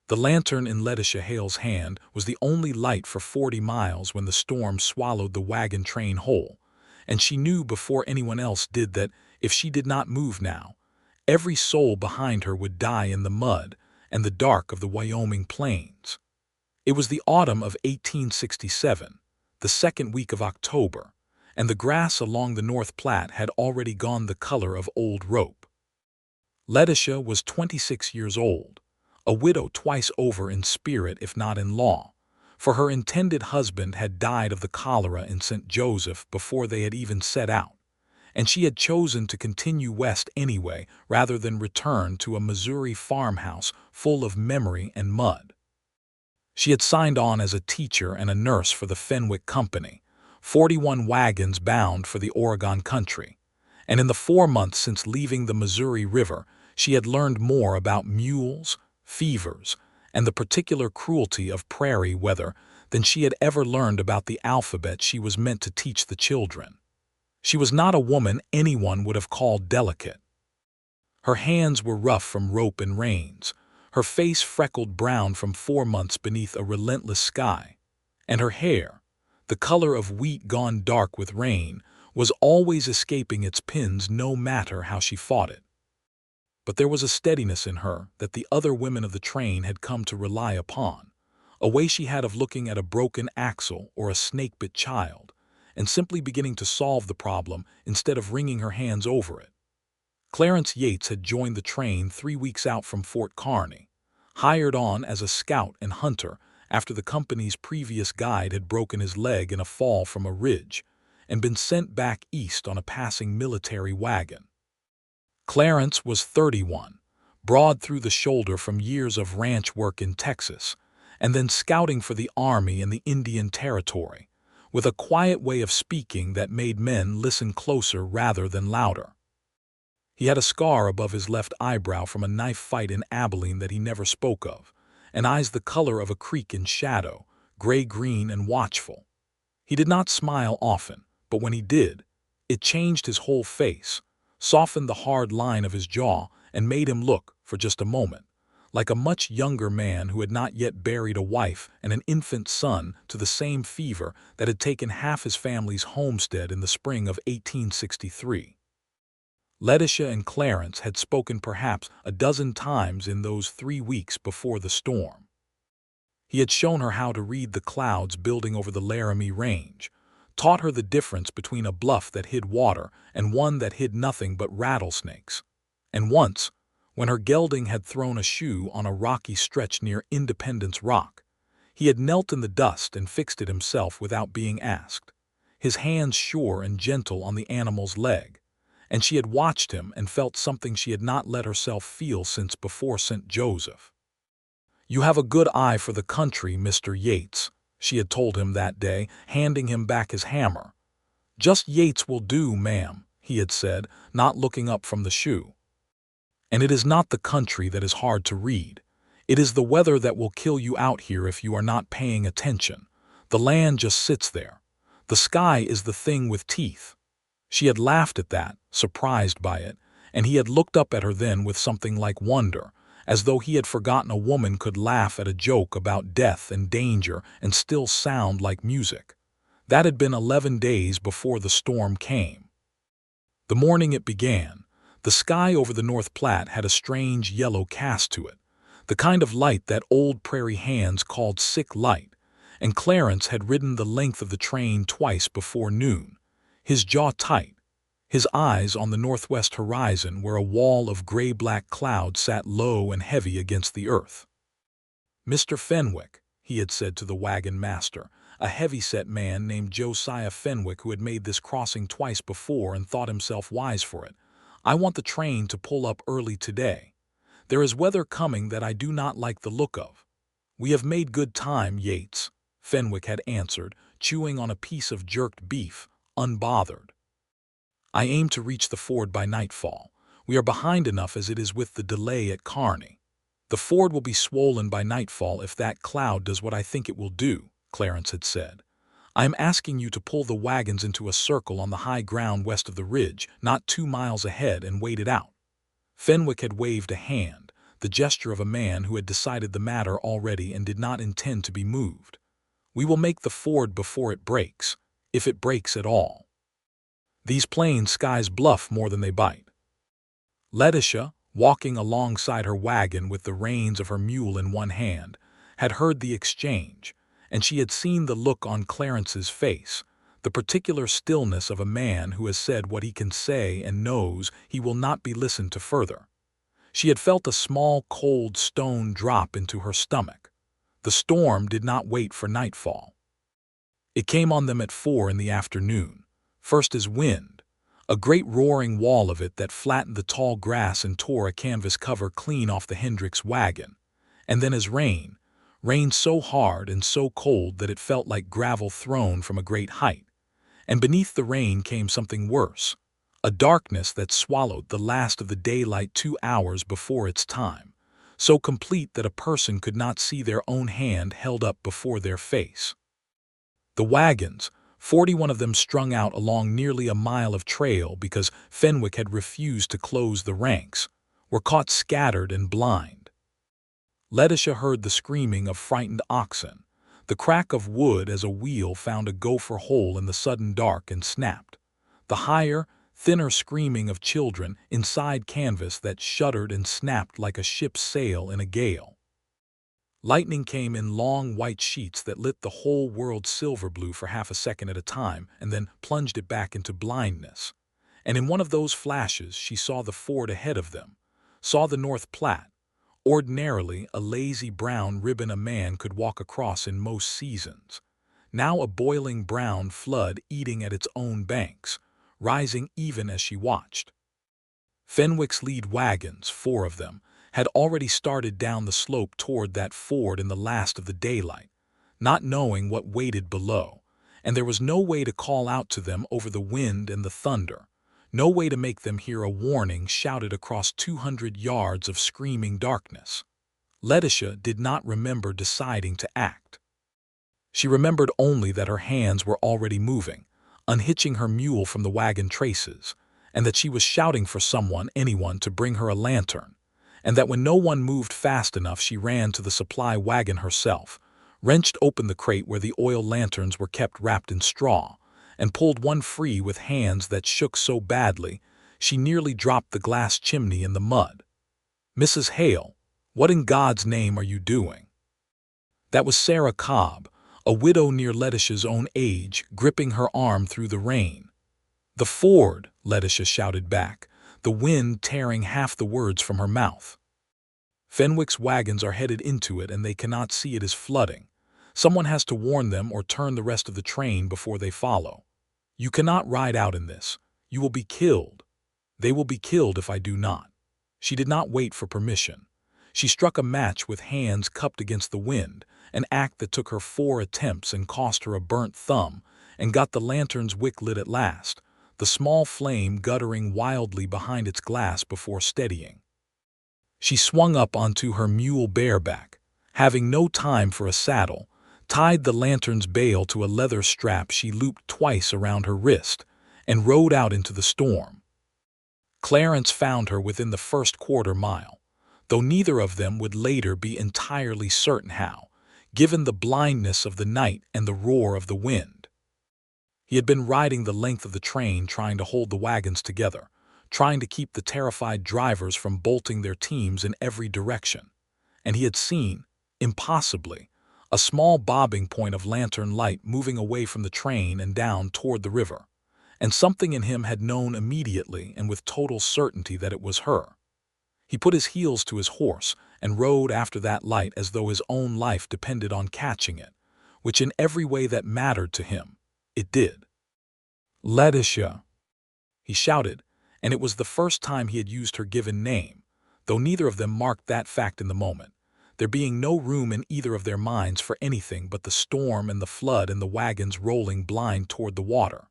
The lantern in Letitia Hale's hand was the only light for 40 miles when the storm swallowed the wagon train whole, and she knew before anyone else did that, if she did not move now, every soul behind her would die in the mud and the dark of the Wyoming plains. It was the autumn of 1867, the second week of October, and the grass along the North Platte had already gone the color of old rope. Letitia was 26 years old, a widow twice over in spirit if not in law, for her intended husband had died of the cholera in St. Joseph before they had even set out, and she had chosen to continue west anyway rather than return to a Missouri farmhouse full of memory and mud. She had signed on as a teacher and a nurse for the Fenwick Company, 41 wagons bound for the Oregon country, and in the 4 months since leaving the Missouri River, she had learned more about mules, fevers, and the particular cruelty of prairie weather than she had ever learned about the alphabet she was meant to teach the children. She was not a woman anyone would have called delicate. Her hands were rough from rope and reins, her face freckled brown from 4 months beneath a relentless sky, and her hair, the color of wheat gone dark with rain, was always escaping its pins no matter how she fought it. But there was a steadiness in her that the other women of the train had come to rely upon, a way she had of looking at a broken axle or a snake-bit child, and simply beginning to solve the problem instead of wringing her hands over it. Clarence Yates had joined the train 3 weeks out from Fort Kearny, hired on as a scout and hunter after the company's previous guide had broken his leg in a fall from a ridge, and been sent back east on a passing military wagon. Clarence was 31, broad through the shoulder from years of ranch work in Texas, and then scouting for the Army in the Indian Territory, with a quiet way of speaking that made men listen closer rather than louder. He had a scar above his left eyebrow from a knife fight in Abilene that he never spoke of, and eyes the color of a creek in shadow, gray-green and watchful. He did not smile often, but when he did, it changed his whole face, softened the hard line of his jaw, and made him look, for just a moment, like a much younger man who had not yet buried a wife and an infant son to the same fever that had taken half his family's homestead in the spring of 1863. Letitia and Clarence had spoken perhaps a dozen times in those 3 weeks before the storm. He had shown her how to read the clouds building over the Laramie Range, taught her the difference between a bluff that hid water and one that hid nothing but rattlesnakes. And once, when her gelding had thrown a shoe on a rocky stretch near Independence Rock, he had knelt in the dust and fixed it himself without being asked, his hands sure and gentle on the animal's leg, and she had watched him and felt something she had not let herself feel since before St. Joseph. "You have a good eye for the country, Mr. Yates," she had told him that day, handing him back his hammer. "Just Yates will do, ma'am," he had said, not looking up from the shoe. "And it is not the country that is hard to read. It is the weather that will kill you out here if you are not paying attention. The land just sits there. The sky is the thing with teeth." She had laughed at that, surprised by it, and he had looked up at her then with something like wonder, as though he had forgotten a woman could laugh at a joke about death and danger and still sound like music. That had been 11 days before the storm came. The morning it began, the sky over the North Platte had a strange yellow cast to it, the kind of light that old prairie hands called sick light, and Clarence had ridden the length of the train twice before noon, his jaw tight, his eyes on the northwest horizon where a wall of gray-black cloud sat low and heavy against the earth. "Mr. Fenwick," he had said to the wagon master, a heavy-set man named Josiah Fenwick who had made this crossing twice before and thought himself wise for it, "I want the train to pull up early today. There is weather coming that I do not like the look of." "We have made good time, Yates," Fenwick had answered, chewing on a piece of jerked beef, unbothered. "I aim to reach the ford by nightfall. We are behind enough as it is with the delay at Kearny. The ford will be swollen by nightfall if that cloud does what I think it will do," Clarence had said. "I am asking you to pull the wagons into a circle on the high ground west of the ridge, not 2 miles ahead, and wait it out." Fenwick had waved a hand, the gesture of a man who had decided the matter already and did not intend to be moved. "We will make the ford before it breaks, if it breaks at all. These plain skies bluff more than they bite." Letitia, walking alongside her wagon with the reins of her mule in one hand, had heard the exchange, and she had seen the look on Clarence's face, the particular stillness of a man who has said what he can say and knows he will not be listened to further. She had felt a small cold stone drop into her stomach. The storm did not wait for nightfall. It came on them at 4 in the afternoon, first as wind, a great roaring wall of it that flattened the tall grass and tore a canvas cover clean off the Hendricks wagon, and then as rain so hard and so cold that it felt like gravel thrown from a great height, and beneath the rain came something worse, a darkness that swallowed the last of the daylight 2 hours before its time, so complete that a person could not see their own hand held up before their face. The wagons, 41 of them strung out along nearly a mile of trail because Fenwick had refused to close the ranks, were caught scattered and blind. Letitia heard the screaming of frightened oxen, the crack of wood as a wheel found a gopher hole in the sudden dark and snapped, the higher, thinner screaming of children inside canvas that shuddered and snapped like a ship's sail in a gale. Lightning came in long white sheets that lit the whole world silver blue for half a second at a time and then plunged it back into blindness. And in one of those flashes she saw the ford ahead of them, saw the North Platte, ordinarily a lazy brown ribbon a man could walk across in most seasons, now a boiling brown flood eating at its own banks, rising even as she watched. Fenwick's lead wagons, 4 of them, had already started down the slope toward that ford in the last of the daylight, not knowing what waited below, and there was no way to call out to them over the wind and the thunder, no way to make them hear a warning shouted across 200 yards of screaming darkness. Letitia did not remember deciding to act. She remembered only that her hands were already moving, unhitching her mule from the wagon traces, and that she was shouting for anyone to bring her a lantern, and that when no one moved fast enough she ran to the supply wagon herself, wrenched open the crate where the oil lanterns were kept wrapped in straw, and pulled one free with hands that shook so badly she nearly dropped the glass chimney in the mud. "Mrs. Hale, what in God's name are you doing?" That was Sarah Cobb, a widow near Letitia's own age, gripping her arm through the rain. "The ford," Letitia shouted back, the wind tearing half the words from her mouth. "Fenwick's wagons are headed into it and they cannot see it is flooding. Someone has to warn them or turn the rest of the train before they follow. You cannot ride out in this. You will be killed. They will be killed if I do not." She did not wait for permission. She struck a match with hands cupped against the wind, an act that took her 4 attempts and cost her a burnt thumb, and got the lantern's wick lit at last, the small flame guttering wildly behind its glass before steadying. She swung up onto her mule bareback, having no time for a saddle, tied the lantern's bail to a leather strap she looped twice around her wrist, and rode out into the storm. Clarence found her within the first quarter-mile, though neither of them would later be entirely certain how, given the blindness of the night and the roar of the wind. He had been riding the length of the train trying to hold the wagons together, trying to keep the terrified drivers from bolting their teams in every direction, and he had seen, impossibly, a small bobbing point of lantern light moving away from the train and down toward the river, and something in him had known immediately and with total certainty that it was her. He put his heels to his horse and rode after that light as though his own life depended on catching it, which in every way that mattered to him, it did. "Letitia," he shouted, and it was the first time he had used her given name, though neither of them marked that fact in the moment, there being no room in either of their minds for anything but the storm and the flood and the wagons rolling blind toward the water.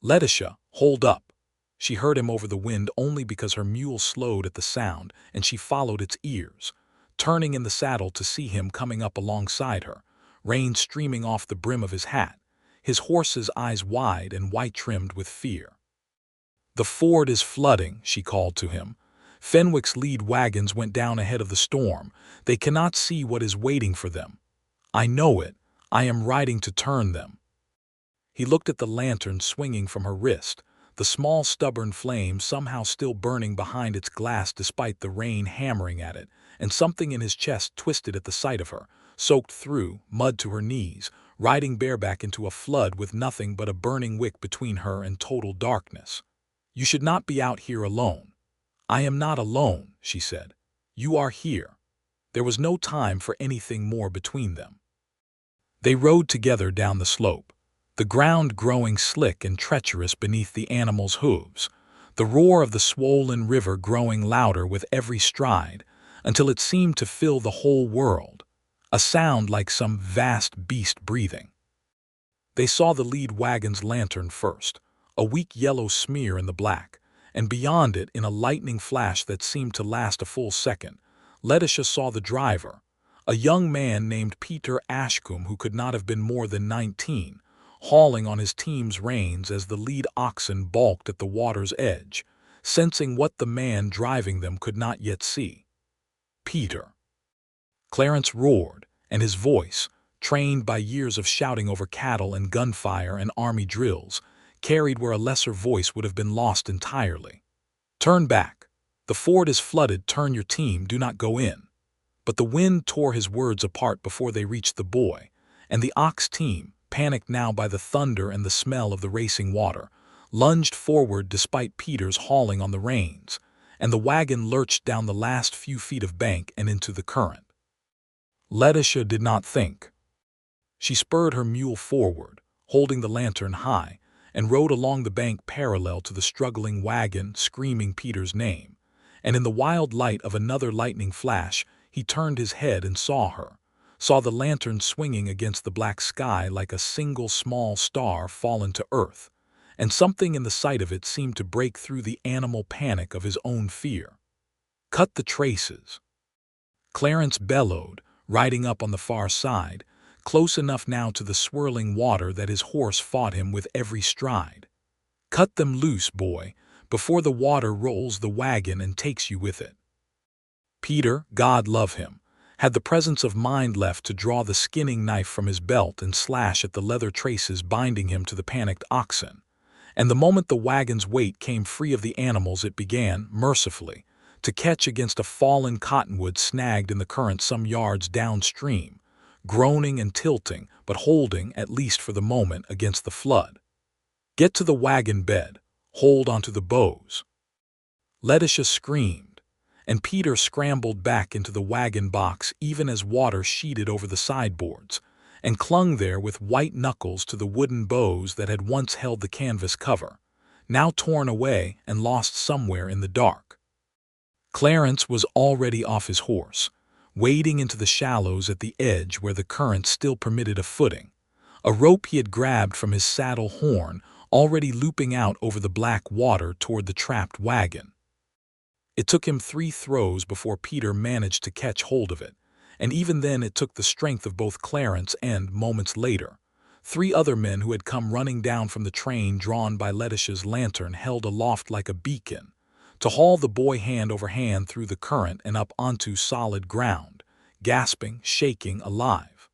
"Letitia, hold up." She heard him over the wind only because her mule slowed at the sound, and she followed its ears, turning in the saddle to see him coming up alongside her, rain streaming off the brim of his hat, his horse's eyes wide and white-trimmed with fear. "The ford is flooding," she called to him, Fenwick's lead wagons went down ahead of the storm. They cannot see what is waiting for them. I know it. I am riding to turn them. He looked at the lantern swinging from her wrist, the small stubborn flame somehow still burning behind its glass despite the rain hammering at it, and something in his chest twisted at the sight of her, soaked through, mud to her knees, riding bareback into a flood with nothing but a burning wick between her and total darkness. You should not be out here alone. I am not alone, she said. You are here. There was no time for anything more between them. They rode together down the slope, the ground growing slick and treacherous beneath the animals' hooves, the roar of the swollen river growing louder with every stride, until it seemed to fill the whole world, a sound like some vast beast breathing. They saw the lead wagon's lantern first, a weak yellow smear in the black, and beyond it, in a lightning flash that seemed to last a full second, Letitia saw the driver, a young man named Peter Ashcombe who could not have been more than 19, hauling on his team's reins as the lead oxen balked at the water's edge, sensing what the man driving them could not yet see. Peter. Clarence roared, and his voice, trained by years of shouting over cattle and gunfire and army drills, carried where a lesser voice would have been lost entirely. Turn back. The ford is flooded. Turn your team. Do not go in. But the wind tore his words apart before they reached the boy, and the ox team, panicked now by the thunder and the smell of the racing water, lunged forward despite Peter's hauling on the reins, and the wagon lurched down the last few feet of bank and into the current. Letitia did not think. She spurred her mule forward, holding the lantern high, and rode along the bank parallel to the struggling wagon, screaming Peter's name, and in the wild light of another lightning flash, he turned his head and saw her, saw the lantern swinging against the black sky like a single small star fallen to earth, and something in the sight of it seemed to break through the animal panic of his own fear. Cut the traces. Clarence bellowed, riding up on the far side, close enough now to the swirling water that his horse fought him with every stride. Cut them loose, boy, before the water rolls the wagon and takes you with it. Peter, God love him, had the presence of mind left to draw the skinning knife from his belt and slash at the leather traces binding him to the panicked oxen, and the moment the wagon's weight came free of the animals it began, mercifully, to catch against a fallen cottonwood snagged in the current some yards downstream, groaning and tilting, but holding, at least for the moment, against the flood. Get to the wagon bed, hold onto the bows. Letitia screamed, and Peter scrambled back into the wagon box even as water sheeted over the sideboards, and clung there with white knuckles to the wooden bows that had once held the canvas cover, now torn away and lost somewhere in the dark. Clarence was already off his horse, wading into the shallows at the edge where the current still permitted a footing, a rope he had grabbed from his saddle horn already looping out over the black water toward the trapped wagon. It took him 3 throws before Peter managed to catch hold of it, and even then it took the strength of both Clarence and, moments later, 3 other men who had come running down from the train drawn by Letitia's lantern held aloft like a beacon, to haul the boy hand over hand through the current and up onto solid ground, gasping, shaking, alive.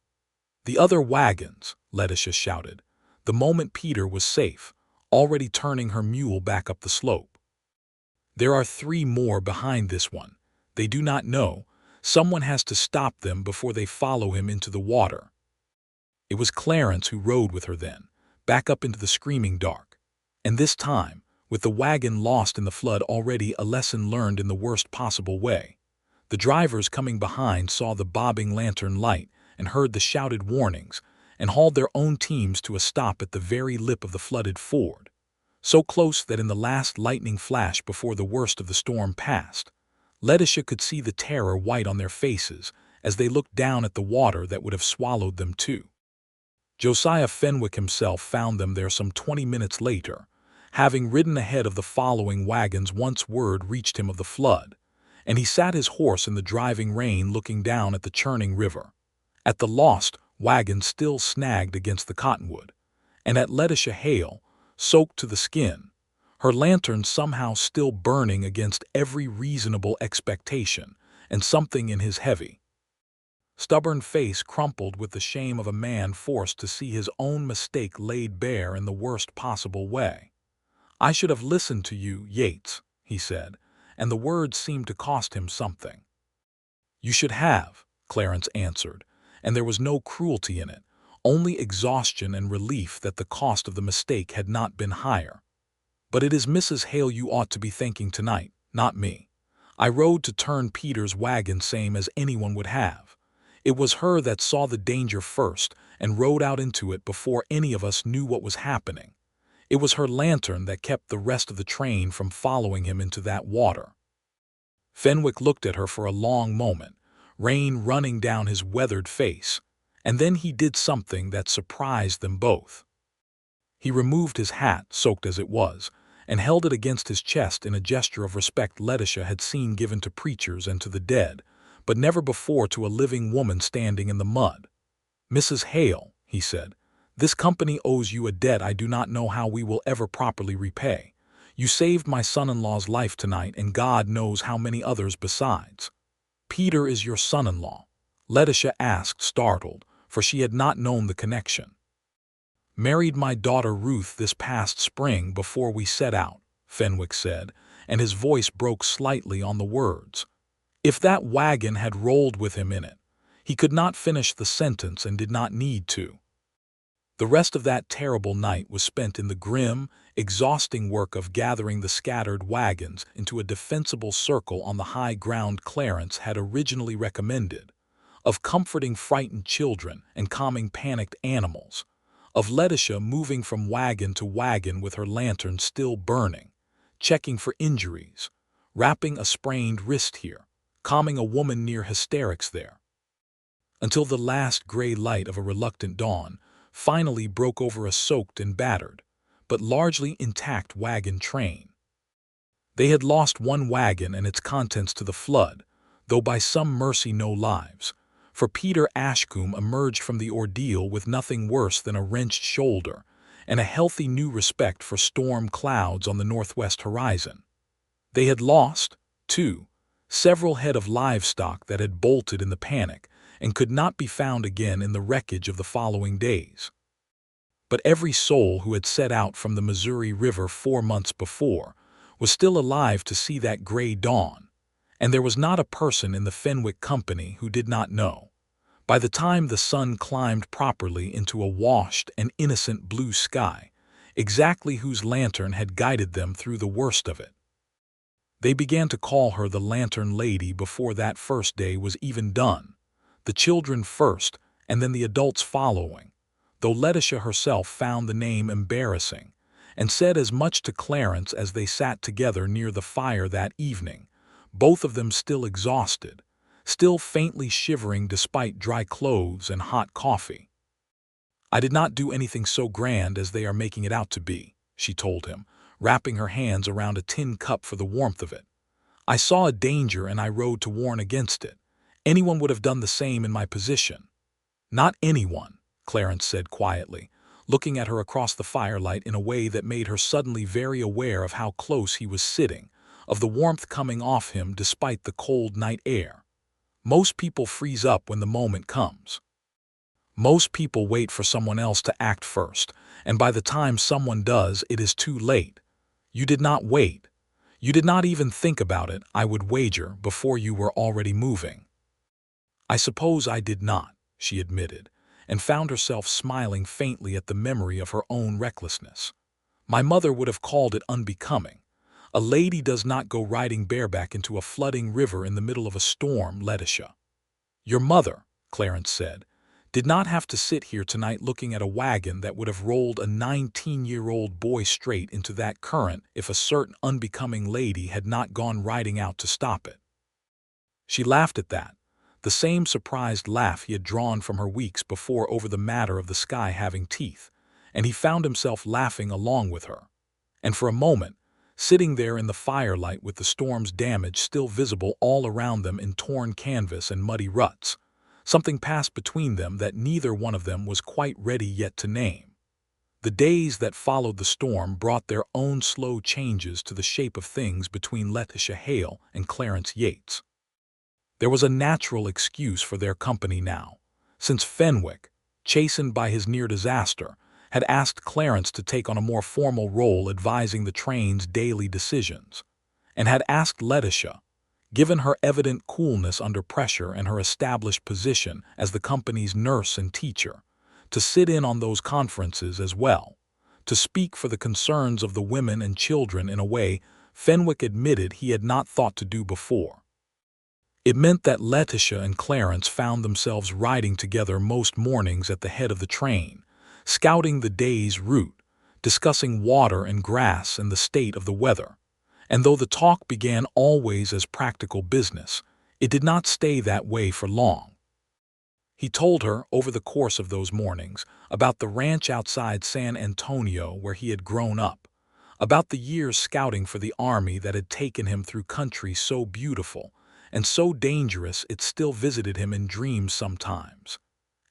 The other wagons, Letitia shouted, the moment Peter was safe, already turning her mule back up the slope. There are 3 more behind this one. They do not know. Someone has to stop them before they follow him into the water. It was Clarence who rode with her then, back up into the screaming dark. And this time, with the wagon lost in the flood already a lesson learned in the worst possible way, the drivers coming behind saw the bobbing lantern light and heard the shouted warnings and hauled their own teams to a stop at the very lip of the flooded ford, so close that in the last lightning flash before the worst of the storm passed, Letitia could see the terror white on their faces as they looked down at the water that would have swallowed them too. Josiah Fenwick himself found them there some 20 minutes later, having ridden ahead of the following wagons once word reached him of the flood, and he sat his horse in the driving rain looking down at the churning river, at the lost wagon still snagged against the cottonwood, and at Letitia Hale, soaked to the skin, her lantern somehow still burning against every reasonable expectation, and something in his heavy, stubborn face crumpled with the shame of a man forced to see his own mistake laid bare in the worst possible way. "I should have listened to you, Yates," he said, and the words seemed to cost him something. "You should have," Clarence answered, and there was no cruelty in it, only exhaustion and relief that the cost of the mistake had not been higher. "But it is Mrs. Hale you ought to be thanking tonight, not me. I rode to turn Peter's wagon same as anyone would have. It was her that saw the danger first and rode out into it before any of us knew what was happening. It was her lantern that kept the rest of the train from following him into that water." Fenwick looked at her for a long moment, rain running down his weathered face, and then he did something that surprised them both. He removed his hat, soaked as it was, and held it against his chest in a gesture of respect Letitia had seen given to preachers and to the dead, but never before to a living woman standing in the mud. "Mrs. Hale," he said, "this company owes you a debt I do not know how we will ever properly repay. You saved my son-in-law's life tonight, and God knows how many others besides." "Peter is your son-in-law?" Letitia asked, startled, for she had not known the connection. "Married my daughter Ruth this past spring before we set out," Fenwick said, and his voice broke slightly on the words. If that wagon had rolled with him in it, he could not finish the sentence and did not need to. The rest of that terrible night was spent in the grim, exhausting work of gathering the scattered wagons into a defensible circle on the high ground Clarence had originally recommended, of comforting frightened children and calming panicked animals, of Letitia moving from wagon to wagon with her lantern still burning, checking for injuries, wrapping a sprained wrist here, calming a woman near hysterics there, until the last gray light of a reluctant dawn finally broke over a soaked and battered, but largely intact wagon train. They had lost one wagon and its contents to the flood, though by some mercy no lives, for Peter Ashcombe emerged from the ordeal with nothing worse than a wrenched shoulder and a healthy new respect for storm clouds on the northwest horizon. They had lost, too, several head of livestock that had bolted in the panic and could not be found again in the wreckage of the following days. But every soul who had set out from the Missouri River 4 months before was still alive to see that gray dawn, and there was not a person in the Fenwick Company who did not know, by the time the sun climbed properly into a washed and innocent blue sky, exactly whose lantern had guided them through the worst of it. They began to call her the Lantern Lady before that first day was even done, the children first and then the adults following, though Letitia herself found the name embarrassing, and said as much to Clarence as they sat together near the fire that evening, both of them still exhausted, still faintly shivering despite dry clothes and hot coffee. "I did not do anything so grand as they are making it out to be," she told him, wrapping her hands around a tin cup for the warmth of it. "I saw a danger and I rode to warn against it. Anyone would have done the same in my position." "Not anyone," Clarence said quietly, looking at her across the firelight in a way that made her suddenly very aware of how close he was sitting, of the warmth coming off him despite the cold night air. "Most people freeze up when the moment comes. Most people wait for someone else to act first, and by the time someone does, it is too late. You did not wait. You did not even think about it, I would wager, before you were already moving." "I suppose I did not," she admitted, and found herself smiling faintly at the memory of her own recklessness. "My mother would have called it unbecoming. A lady does not go riding bareback into a flooding river in the middle of a storm, Letitia." "Your mother," Clarence said, "did not have to sit here tonight looking at a wagon that would have rolled a 19-year-old boy straight into that current if a certain unbecoming lady had not gone riding out to stop it." She laughed at that, the same surprised laugh he had drawn from her weeks before over the matter of the sky having teeth, and he found himself laughing along with her. And for a moment, sitting there in the firelight with the storm's damage still visible all around them in torn canvas and muddy ruts, something passed between them that neither one of them was quite ready yet to name. The days that followed the storm brought their own slow changes to the shape of things between Letitia Hale and Clarence Yates. There was a natural excuse for their company now, since Fenwick, chastened by his near disaster, had asked Clarence to take on a more formal role advising the train's daily decisions, and had asked Letitia, given her evident coolness under pressure and her established position as the company's nurse and teacher, to sit in on those conferences as well, to speak for the concerns of the women and children in a way Fenwick admitted he had not thought to do before. It meant that Letitia and Clarence found themselves riding together most mornings at the head of the train, scouting the day's route, discussing water and grass and the state of the weather. And though the talk began always as practical business, it did not stay that way for long. He told her, over the course of those mornings, about the ranch outside San Antonio where he had grown up, about the years scouting for the army that had taken him through country so beautiful and so dangerous it still visited him in dreams sometimes.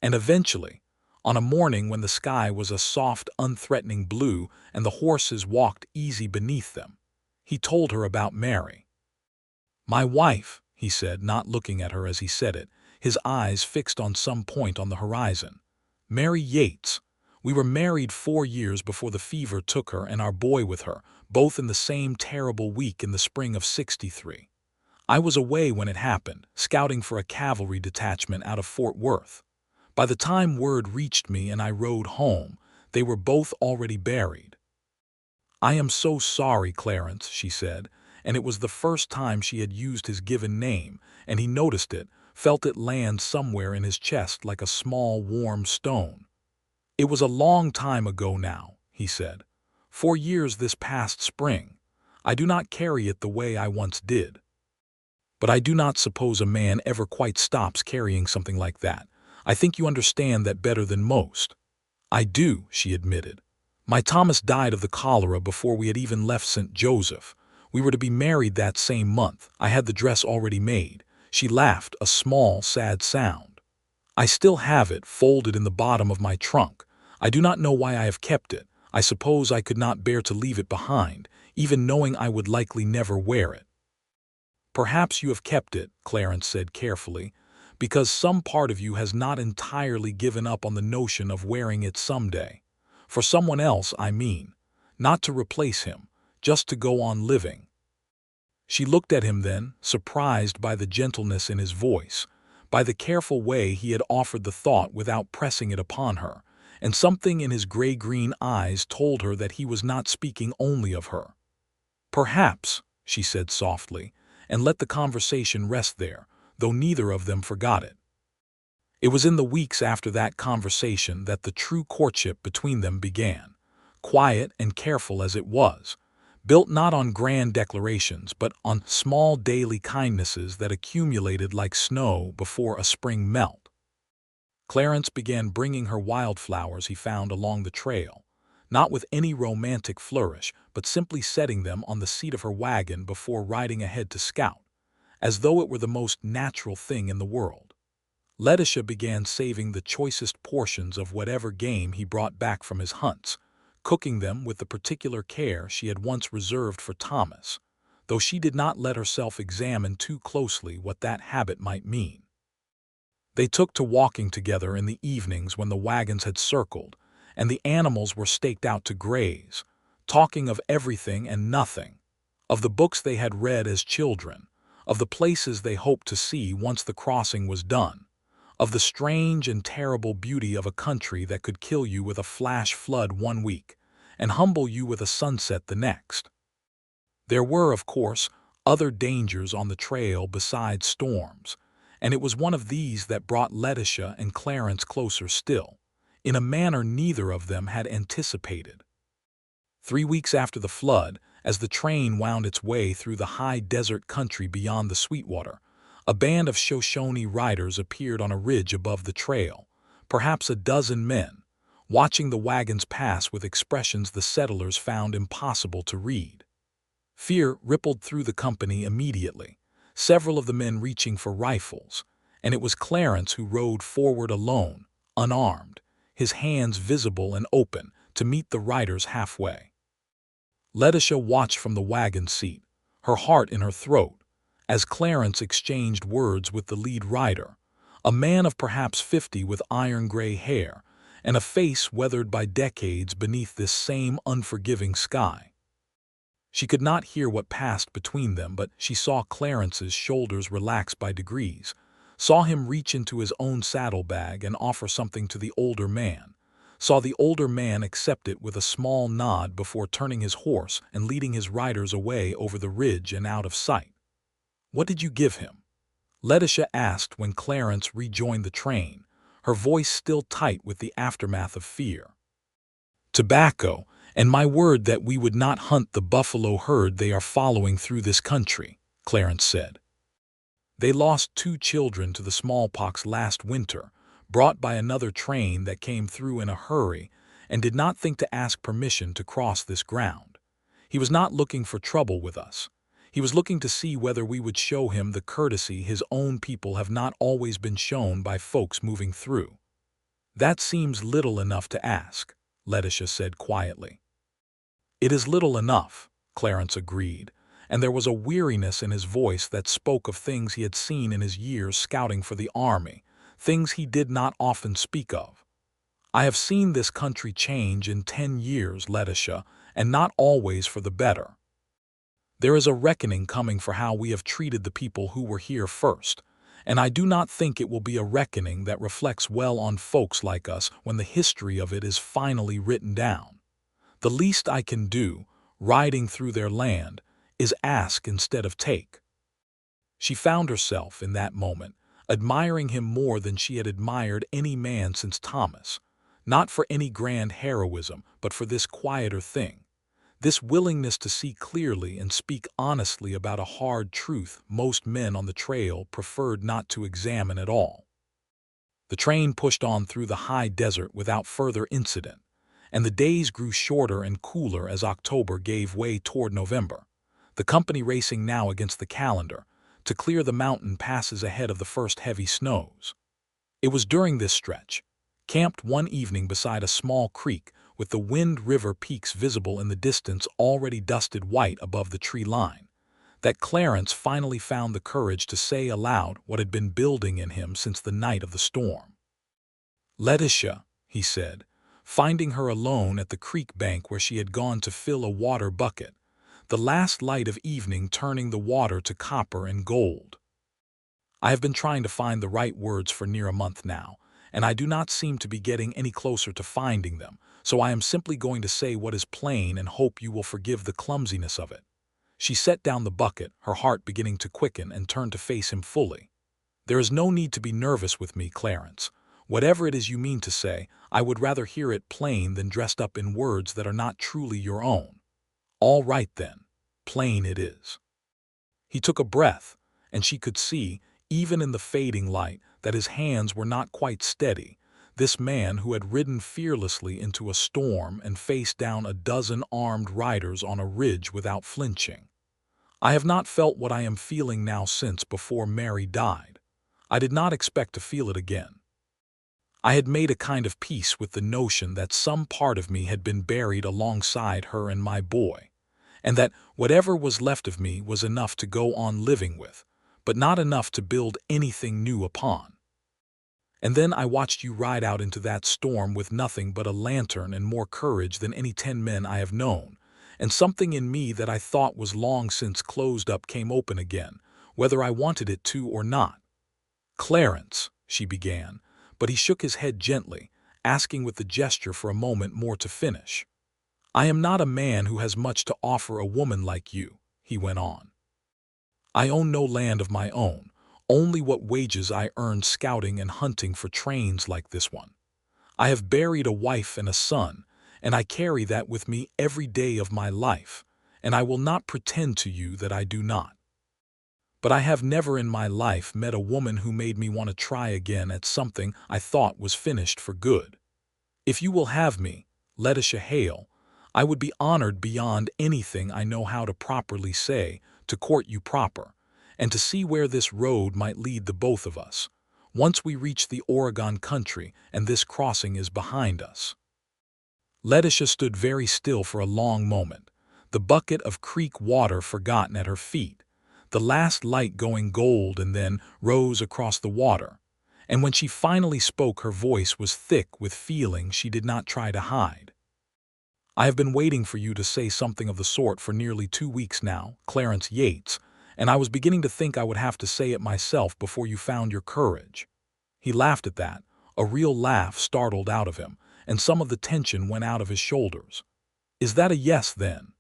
And eventually, on a morning when the sky was a soft, unthreatening blue and the horses walked easy beneath them, he told her about Mary. "My wife," he said, not looking at her as he said it, his eyes fixed on some point on the horizon. "Mary Yates. We were married 4 years before the fever took her and our boy with her, both in the same terrible week in the spring of '63. I was away when it happened, scouting for a cavalry detachment out of Fort Worth. By the time word reached me and I rode home, they were both already buried." "I am so sorry, Clarence," she said, and it was the first time she had used his given name, and he noticed it, felt it land somewhere in his chest like a small, warm stone. "It was a long time ago now," he said. 4 years this past spring. I do not carry it the way I once did. But I do not suppose a man ever quite stops carrying something like that. I think you understand that better than most." "I do," she admitted. "My Thomas died of the cholera before we had even left St. Joseph. We were to be married that same month. I had the dress already made." She laughed, a small, sad sound. "I still have it, folded in the bottom of my trunk. I do not know why I have kept it. I suppose I could not bear to leave it behind, even knowing I would likely never wear it." "Perhaps you have kept it," Clarence said carefully, "because some part of you has not entirely given up on the notion of wearing it someday. For someone else, I mean. Not to replace him, just to go on living." She looked at him then, surprised by the gentleness in his voice, by the careful way he had offered the thought without pressing it upon her, and something in his gray-green eyes told her that he was not speaking only of her. "Perhaps," she said softly, and let the conversation rest there, though neither of them forgot it. It was in the weeks after that conversation that the true courtship between them began, quiet and careful as it was, built not on grand declarations but on small daily kindnesses that accumulated like snow before a spring melt. Clarence began bringing her wildflowers he found along the trail, not with any romantic flourish, but simply setting them on the seat of her wagon before riding ahead to scout, as though it were the most natural thing in the world. Letitia began saving the choicest portions of whatever game he brought back from his hunts, cooking them with the particular care she had once reserved for Thomas, though she did not let herself examine too closely what that habit might mean. They took to walking together in the evenings when the wagons had circled, and the animals were staked out to graze, talking of everything and nothing, of the books they had read as children, of the places they hoped to see once the crossing was done, of the strange and terrible beauty of a country that could kill you with a flash flood 1 week and humble you with a sunset the next. There were, of course, other dangers on the trail besides storms, and it was one of these that brought Letitia and Clarence closer still, in a manner neither of them had anticipated. 3 weeks after the flood, as the train wound its way through the high desert country beyond the Sweetwater, a band of Shoshone riders appeared on a ridge above the trail, perhaps a dozen men, watching the wagons pass with expressions the settlers found impossible to read. Fear rippled through the company immediately, several of the men reaching for rifles, and it was Clarence who rode forward alone, unarmed, his hands visible and open, to meet the riders halfway. Letitia watched from the wagon seat, her heart in her throat, as Clarence exchanged words with the lead rider, a man of perhaps 50 with iron-gray hair and a face weathered by decades beneath this same unforgiving sky. She could not hear what passed between them, but she saw Clarence's shoulders relax by degrees, saw him reach into his own saddlebag and offer something to the older man, saw the older man accept it with a small nod before turning his horse and leading his riders away over the ridge and out of sight. "What did you give him?" Letitia asked when Clarence rejoined the train, her voice still tight with the aftermath of fear. "Tobacco, and my word that we would not hunt the buffalo herd they are following through this country," Clarence said. "They lost 2 children to the smallpox last winter, brought by another train that came through in a hurry, and did not think to ask permission to cross this ground. He was not looking for trouble with us. He was looking to see whether we would show him the courtesy his own people have not always been shown by folks moving through." "That seems little enough to ask," Letitia said quietly. "It is little enough," Clarence agreed, and there was a weariness in his voice that spoke of things he had seen in his years scouting for the army, things he did not often speak of. "I have seen this country change in 10 years, Letitia, and not always for the better. There is a reckoning coming for how we have treated the people who were here first, and I do not think it will be a reckoning that reflects well on folks like us when the history of it is finally written down. The least I can do, riding through their land, is ask instead of take." She found herself, in that moment, admiring him more than she had admired any man since Thomas, not for any grand heroism, but for this quieter thing, this willingness to see clearly and speak honestly about a hard truth most men on the trail preferred not to examine at all. The train pushed on through the high desert without further incident, and the days grew shorter and cooler as October gave way toward November, the company racing now against the calendar to clear the mountain passes ahead of the first heavy snows. It was during this stretch, camped one evening beside a small creek with the Wind River peaks visible in the distance already dusted white above the tree line, that Clarence finally found the courage to say aloud what had been building in him since the night of the storm. "Letitia," he said, finding her alone at the creek bank where she had gone to fill a water bucket, the last light of evening turning the water to copper and gold. "I have been trying to find the right words for near a month now, and I do not seem to be getting any closer to finding them, so I am simply going to say what is plain and hope you will forgive the clumsiness of it." She set down the bucket, her heart beginning to quicken, and turned to face him fully. "There is no need to be nervous with me, Clarence. Whatever it is you mean to say, I would rather hear it plain than dressed up in words that are not truly your own." "All right then, plain it is." He took a breath, and she could see, even in the fading light, that his hands were not quite steady, this man who had ridden fearlessly into a storm and faced down a dozen armed riders on a ridge without flinching. "I have not felt what I am feeling now since before Mary died. I did not expect to feel it again. I had made a kind of peace with the notion that some part of me had been buried alongside her and my boy, and that whatever was left of me was enough to go on living with, but not enough to build anything new upon. And then I watched you ride out into that storm with nothing but a lantern and more courage than any 10 men I have known, and something in me that I thought was long since closed up came open again, whether I wanted it to or not." "Clarence," she began, but he shook his head gently, asking with the gesture for a moment more to finish. "I am not a man who has much to offer a woman like you," he went on. "I own no land of my own, only what wages I earned scouting and hunting for trains like this one. I have buried a wife and a son, and I carry that with me every day of my life, and I will not pretend to you that I do not. But I have never in my life met a woman who made me want to try again at something I thought was finished for good. If you will have me, Letitia Hale, I would be honored beyond anything I know how to properly say, to court you proper, and to see where this road might lead the both of us, once we reach the Oregon country and this crossing is behind us." Letitia stood very still for a long moment, the bucket of creek water forgotten at her feet, the last light going gold and then rose across the water, and when she finally spoke her voice was thick with feeling she did not try to hide. "I have been waiting for you to say something of the sort for nearly 2 weeks now, Clarence Yates, and I was beginning to think I would have to say it myself before you found your courage." He laughed at that. A real laugh startled out of him, and some of the tension went out of his shoulders. "Is that a yes, then?"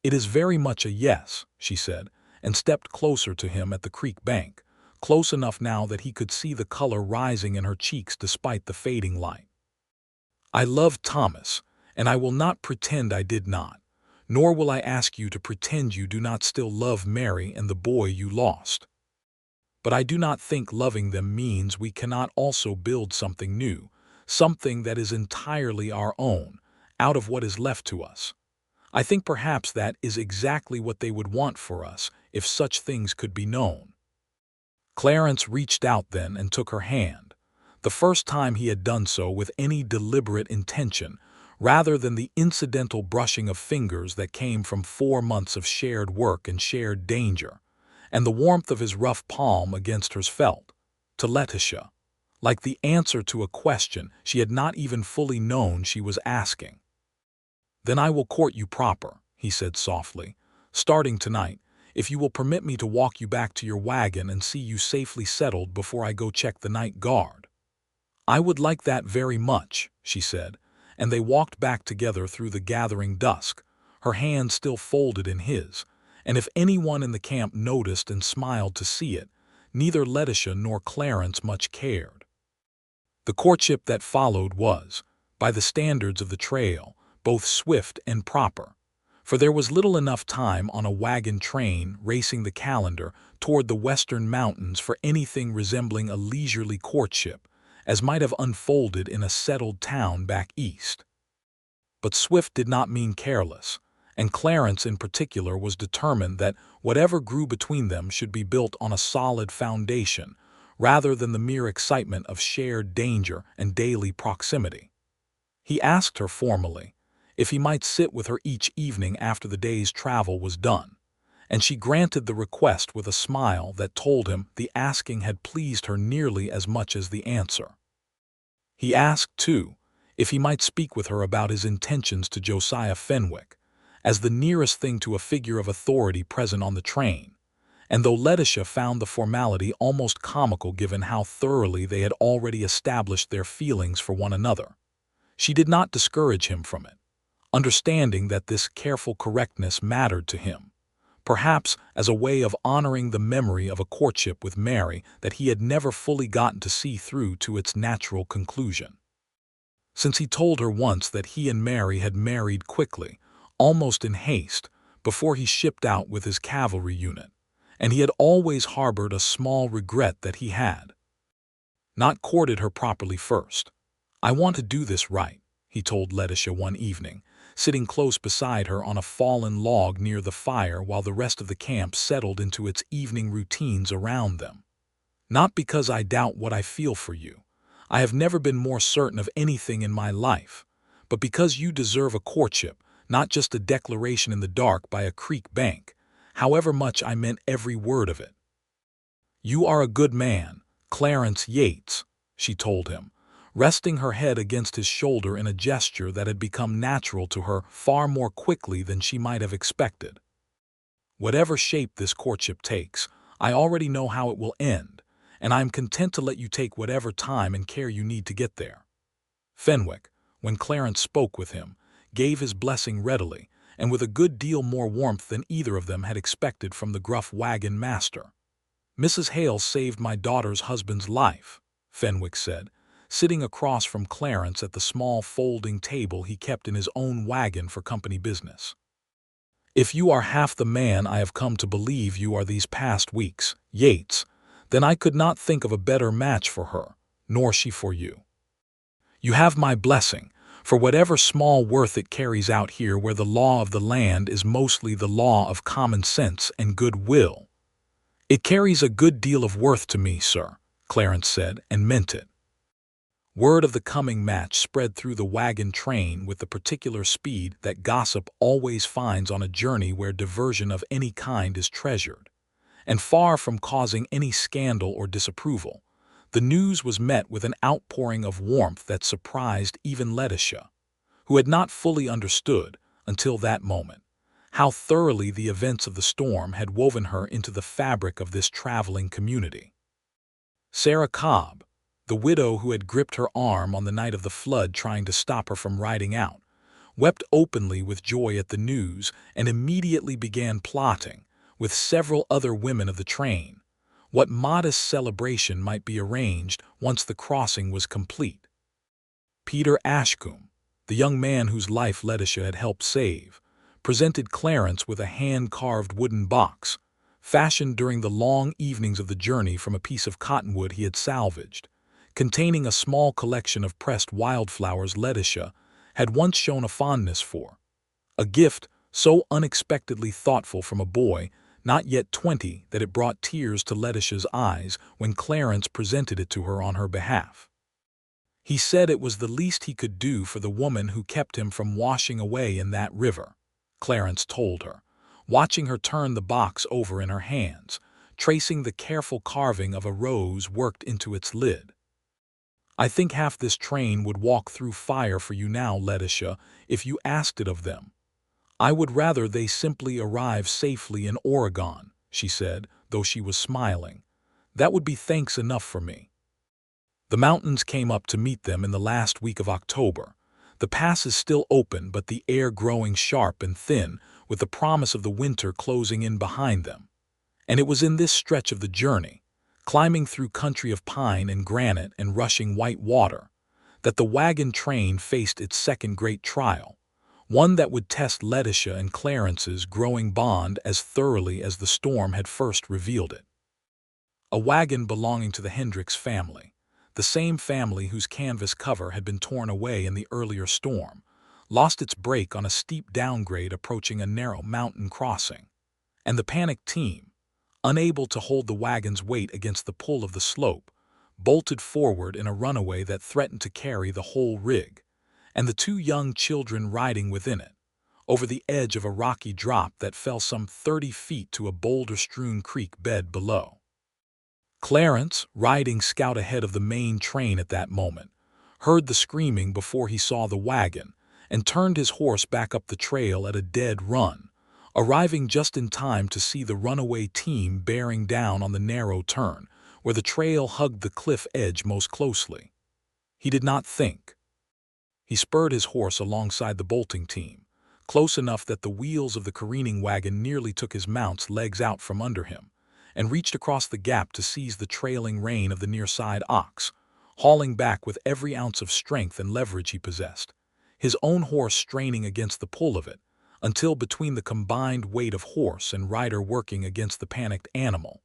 "It is very much a yes," she said, and stepped closer to him at the creek bank, close enough now that he could see the color rising in her cheeks despite the fading light. "I love Thomas, and I will not pretend I did not, nor will I ask you to pretend you do not still love Mary and the boy you lost. But I do not think loving them means we cannot also build something new, something that is entirely our own, out of what is left to us. I think perhaps that is exactly what they would want for us, if such things could be known." Clarence reached out then and took her hand, the first time he had done so with any deliberate intention, rather than the incidental brushing of fingers that came from 4 months of shared work and shared danger, and the warmth of his rough palm against hers felt, to Letitia, like the answer to a question she had not even fully known she was asking. "Then I will court you proper," he said softly, "starting tonight, if you will permit me to walk you back to your wagon and see you safely settled before I go check the night guard." "I would like that very much," she said, and they walked back together through the gathering dusk, her hand still folded in his, and if anyone in the camp noticed and smiled to see it, neither Letitia nor Clarence much cared. The courtship that followed was, by the standards of the trail, both swift and proper, for there was little enough time on a wagon train racing the calendar toward the western mountains for anything resembling a leisurely courtship, as might have unfolded in a settled town back east. But swift did not mean careless, and Clarence in particular was determined that whatever grew between them should be built on a solid foundation, rather than the mere excitement of shared danger and daily proximity. He asked her formally if he might sit with her each evening after the day's travel was done, and she granted the request with a smile that told him the asking had pleased her nearly as much as the answer. He asked, too, if he might speak with her about his intentions to Josiah Fenwick, as the nearest thing to a figure of authority present on the train, and though Letitia found the formality almost comical given how thoroughly they had already established their feelings for one another, she did not discourage him from it, understanding that this careful correctness mattered to him, perhaps as a way of honoring the memory of a courtship with Mary that he had never fully gotten to see through to its natural conclusion. Since he told her once that he and Mary had married quickly, almost in haste, before he shipped out with his cavalry unit, and he had always harbored a small regret that he had not courted her properly first. "I want to do this right," he told Letitia one evening, sitting close beside her on a fallen log near the fire while the rest of the camp settled into its evening routines around them. "Not because I doubt what I feel for you. I have never been more certain of anything in my life, but because you deserve a courtship, not just a declaration in the dark by a creek bank, however much I meant every word of it." "You are a good man, Clarence Yates," she told him, resting her head against his shoulder in a gesture that had become natural to her far more quickly than she might have expected. "Whatever shape this courtship takes, I already know how it will end, and I am content to let you take whatever time and care you need to get there." Fenwick, when Clarence spoke with him, gave his blessing readily, and with a good deal more warmth than either of them had expected from the gruff wagon master. "Mrs. Hale saved my daughter's husband's life," Fenwick said, sitting across from Clarence at the small folding table he kept in his own wagon for company business. "If you are half the man I have come to believe you are these past weeks, Yates, then I could not think of a better match for her, nor she for you. You have my blessing, for whatever small worth it carries out here where the law of the land is mostly the law of common sense and good will. It carries a good deal of worth to me, sir," Clarence said, and meant it. Word of the coming match spread through the wagon train with the particular speed that gossip always finds on a journey where diversion of any kind is treasured. And far from causing any scandal or disapproval, the news was met with an outpouring of warmth that surprised even Letitia, who had not fully understood, until that moment, how thoroughly the events of the storm had woven her into the fabric of this traveling community. Sarah Cobb, the widow who had gripped her arm on the night of the flood trying to stop her from riding out, wept openly with joy at the news and immediately began plotting, with several other women of the train, what modest celebration might be arranged once the crossing was complete. Peter Ashcombe, the young man whose life Letitia had helped save, presented Clarence with a hand-carved wooden box, fashioned during the long evenings of the journey from a piece of cottonwood he had salvaged, containing a small collection of pressed wildflowers Letitia had once shown a fondness for, a gift so unexpectedly thoughtful from a boy not yet 20 that it brought tears to Letitia's eyes when Clarence presented it to her on her behalf. He said it was the least he could do for the woman who kept him from washing away in that river, Clarence told her, watching her turn the box over in her hands, tracing the careful carving of a rose worked into its lid. I think half this train would walk through fire for you now, Letitia, if you asked it of them. I would rather they simply arrive safely in Oregon, she said, though she was smiling. That would be thanks enough for me. The mountains came up to meet them in the last week of October, the passes still open but the air growing sharp and thin with the promise of the winter closing in behind them. And it was in this stretch of the journey, climbing through country of pine and granite and rushing white water, that the wagon train faced its second great trial, one that would test Letitia and Clarence's growing bond as thoroughly as the storm had first revealed it. A wagon belonging to the Hendricks family, the same family whose canvas cover had been torn away in the earlier storm, lost its brake on a steep downgrade approaching a narrow mountain crossing, and the panicked team, unable to hold the wagon's weight against the pull of the slope, bolted forward in a runaway that threatened to carry the whole rig, and the two young children riding within it, over the edge of a rocky drop that fell some 30 feet to a boulder-strewn creek bed below. Clarence, riding scout ahead of the main train at that moment, heard the screaming before he saw the wagon and turned his horse back up the trail at a dead run, arriving just in time to see the runaway team bearing down on the narrow turn where the trail hugged the cliff edge most closely. He did not think. He spurred his horse alongside the bolting team, close enough that the wheels of the careening wagon nearly took his mount's legs out from under him, and reached across the gap to seize the trailing rein of the near-side ox, hauling back with every ounce of strength and leverage he possessed, his own horse straining against the pull of it, until between the combined weight of horse and rider working against the panicked animal,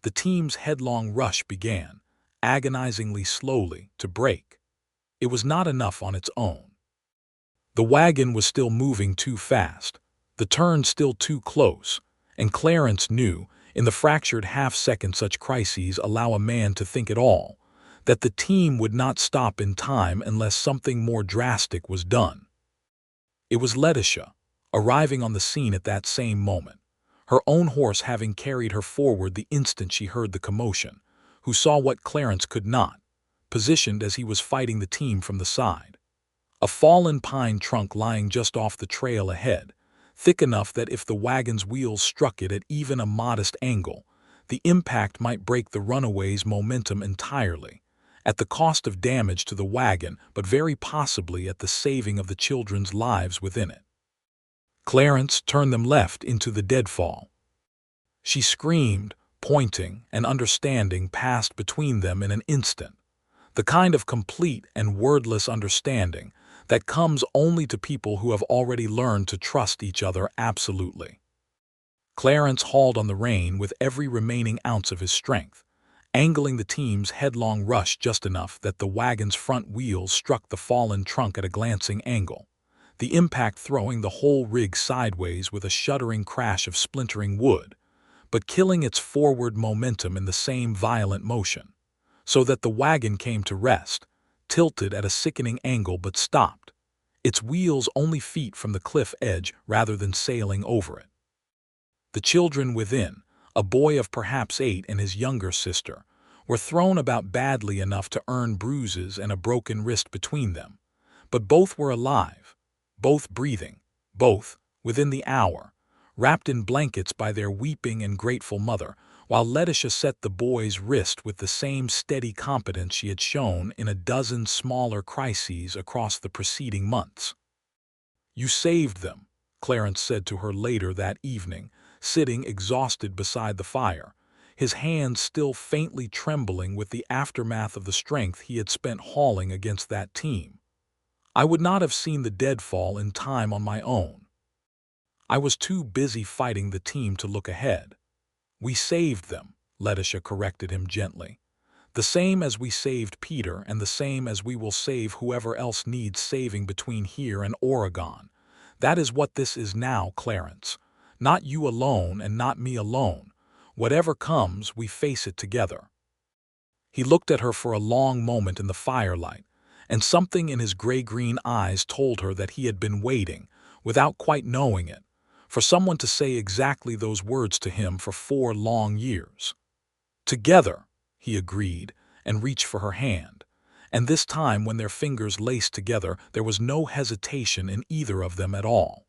the team's headlong rush began, agonizingly slowly, to break. It was not enough on its own. The wagon was still moving too fast, the turn still too close, and Clarence knew, in the fractured half-second such crises allow a man to think at all, that the team would not stop in time unless something more drastic was done. It was Letitia, arriving on the scene at that same moment, her own horse having carried her forward the instant she heard the commotion, who saw what Clarence could not, positioned as he was fighting the team from the side. A fallen pine trunk lying just off the trail ahead, thick enough that if the wagon's wheels struck it at even a modest angle, the impact might break the runaway's momentum entirely, at the cost of damage to the wagon but very possibly at the saving of the children's lives within it. Clarence turned them left into the deadfall. She screamed, pointing, and understanding passed between them in an instant, the kind of complete and wordless understanding that comes only to people who have already learned to trust each other absolutely. Clarence hauled on the rein with every remaining ounce of his strength, angling the team's headlong rush just enough that the wagon's front wheels struck the fallen trunk at a glancing angle, the impact throwing the whole rig sideways with a shuddering crash of splintering wood, but killing its forward momentum in the same violent motion, so that the wagon came to rest, tilted at a sickening angle but stopped, its wheels only feet from the cliff edge rather than sailing over it. The children within, a boy of perhaps 8 and his younger sister, were thrown about badly enough to earn bruises and a broken wrist between them, but both were alive, both breathing, both, within the hour, wrapped in blankets by their weeping and grateful mother, while Letitia set the boy's wrist with the same steady competence she had shown in a dozen smaller crises across the preceding months. "You saved them," Clarence said to her later that evening, sitting exhausted beside the fire, his hands still faintly trembling with the aftermath of the strength he had spent hauling against that team. "I would not have seen the deadfall in time on my own. I was too busy fighting the team to look ahead." "We saved them," Letitia corrected him gently. "The same as we saved Peter and the same as we will save whoever else needs saving between here and Oregon. That is what this is now, Clarence. Not you alone and not me alone. Whatever comes, we face it together." He looked at her for a long moment in the firelight, and something in his gray-green eyes told her that he had been waiting, without quite knowing it, for someone to say exactly those words to him for 4 long years. "Together," he agreed, and reached for her hand, and this time when their fingers laced together there was no hesitation in either of them at all.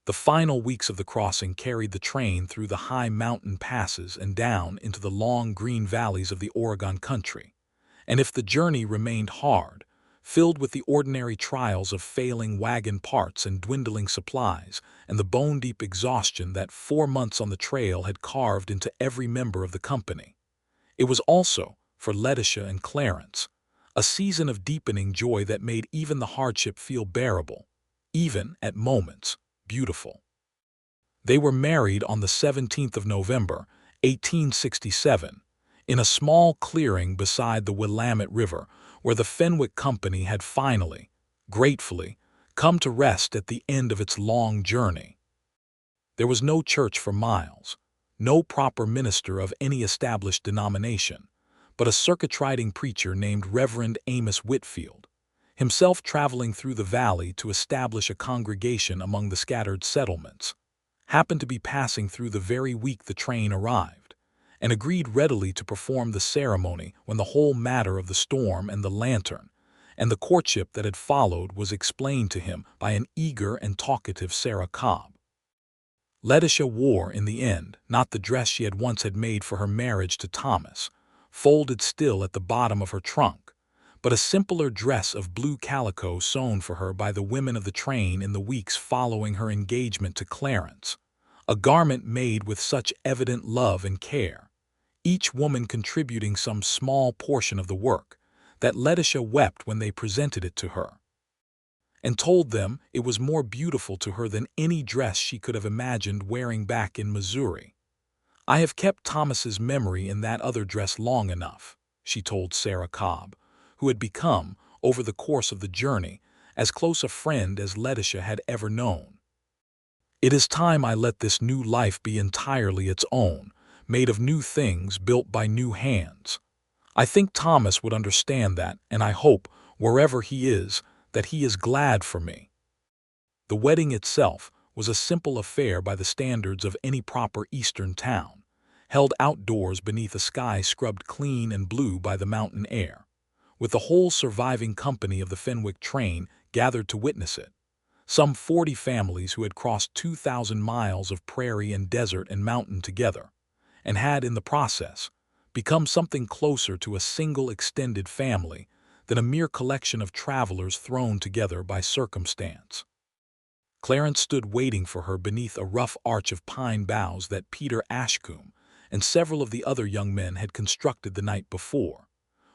The final weeks of the crossing carried the train through the high mountain passes and down into the long green valleys of the Oregon country, and if the journey remained hard, filled with the ordinary trials of failing wagon parts and dwindling supplies, and the bone-deep exhaustion that 4 months on the trail had carved into every member of the company, it was also, for Letitia and Clarence, a season of deepening joy that made even the hardship feel bearable, even, at moments, beautiful. They were married on the 17th of November, 1867, in a small clearing beside the Willamette River, where the Fenwick Company had finally, gratefully, come to rest at the end of its long journey. There was no church for miles, no proper minister of any established denomination, but a circuit-riding preacher named Reverend Amos Whitfield, himself traveling through the valley to establish a congregation among the scattered settlements, happened to be passing through the very week the train arrived, and agreed readily to perform the ceremony when the whole matter of the storm and the lantern, and the courtship that had followed was explained to him by an eager and talkative Sarah Cobb. Letitia wore, in the end, not the dress she had once had made for her marriage to Thomas, folded still at the bottom of her trunk, but a simpler dress of blue calico sewn for her by the women of the train in the weeks following her engagement to Clarence, a garment made with such evident love and care, each woman contributing some small portion of the work, that Letitia wept when they presented it to her, and told them it was more beautiful to her than any dress she could have imagined wearing back in Missouri. "I have kept Thomas's memory in that other dress long enough," she told Sarah Cobb, who had become, over the course of the journey, as close a friend as Letitia had ever known. "It is time I let this new life be entirely its own, made of new things built by new hands. I think Thomas would understand that, and I hope, wherever he is, that he is glad for me." The wedding itself was a simple affair by the standards of any proper Eastern town, held outdoors beneath a sky scrubbed clean and blue by the mountain air, with the whole surviving company of the Fenwick train gathered to witness it, some 40 families who had crossed 2,000 miles of prairie and desert and mountain together, and had, in the process, become something closer to a single extended family than a mere collection of travelers thrown together by circumstance. Clarence stood waiting for her beneath a rough arch of pine boughs that Peter Ashcombe and several of the other young men had constructed the night before,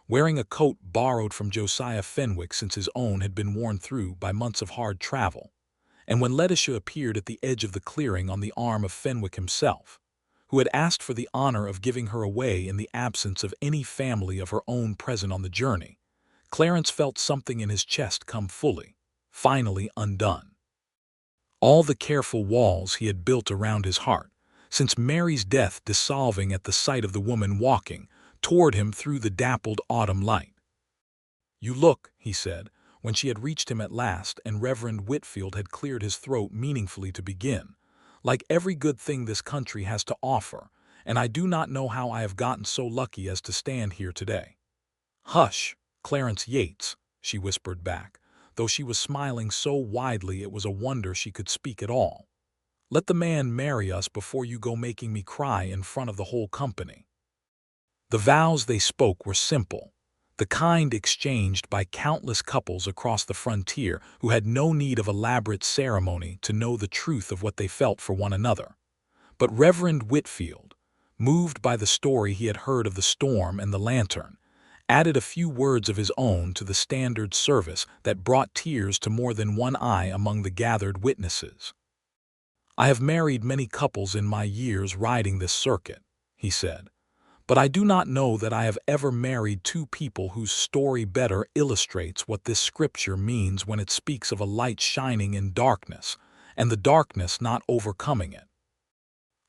wearing a coat borrowed from Josiah Fenwick since his own had been worn through by months of hard travel, and when Letitia appeared at the edge of the clearing on the arm of Fenwick himself, who had asked for the honor of giving her away in the absence of any family of her own present on the journey, Clarence felt something in his chest come fully, finally undone. All the careful walls he had built around his heart, since Mary's death dissolving at the sight of the woman walking toward him through the dappled autumn light. "You look," he said, when she had reached him at last and Reverend Whitfield had cleared his throat meaningfully to begin, "like every good thing this country has to offer, and I do not know how I have gotten so lucky as to stand here today." "Hush, Clarence Yates," she whispered back, though she was smiling so widely it was a wonder she could speak at all. "Let the man marry us before you go making me cry in front of the whole company." The vows they spoke were simple, the kind exchanged by countless couples across the frontier who had no need of elaborate ceremony to know the truth of what they felt for one another. But Reverend Whitfield, moved by the story he had heard of the storm and the lantern, added a few words of his own to the standard service that brought tears to more than one eye among the gathered witnesses. "I have married many couples in my years riding this circuit," he said, "but I do not know that I have ever married two people whose story better illustrates what this scripture means when it speaks of a light shining in darkness, and the darkness not overcoming it."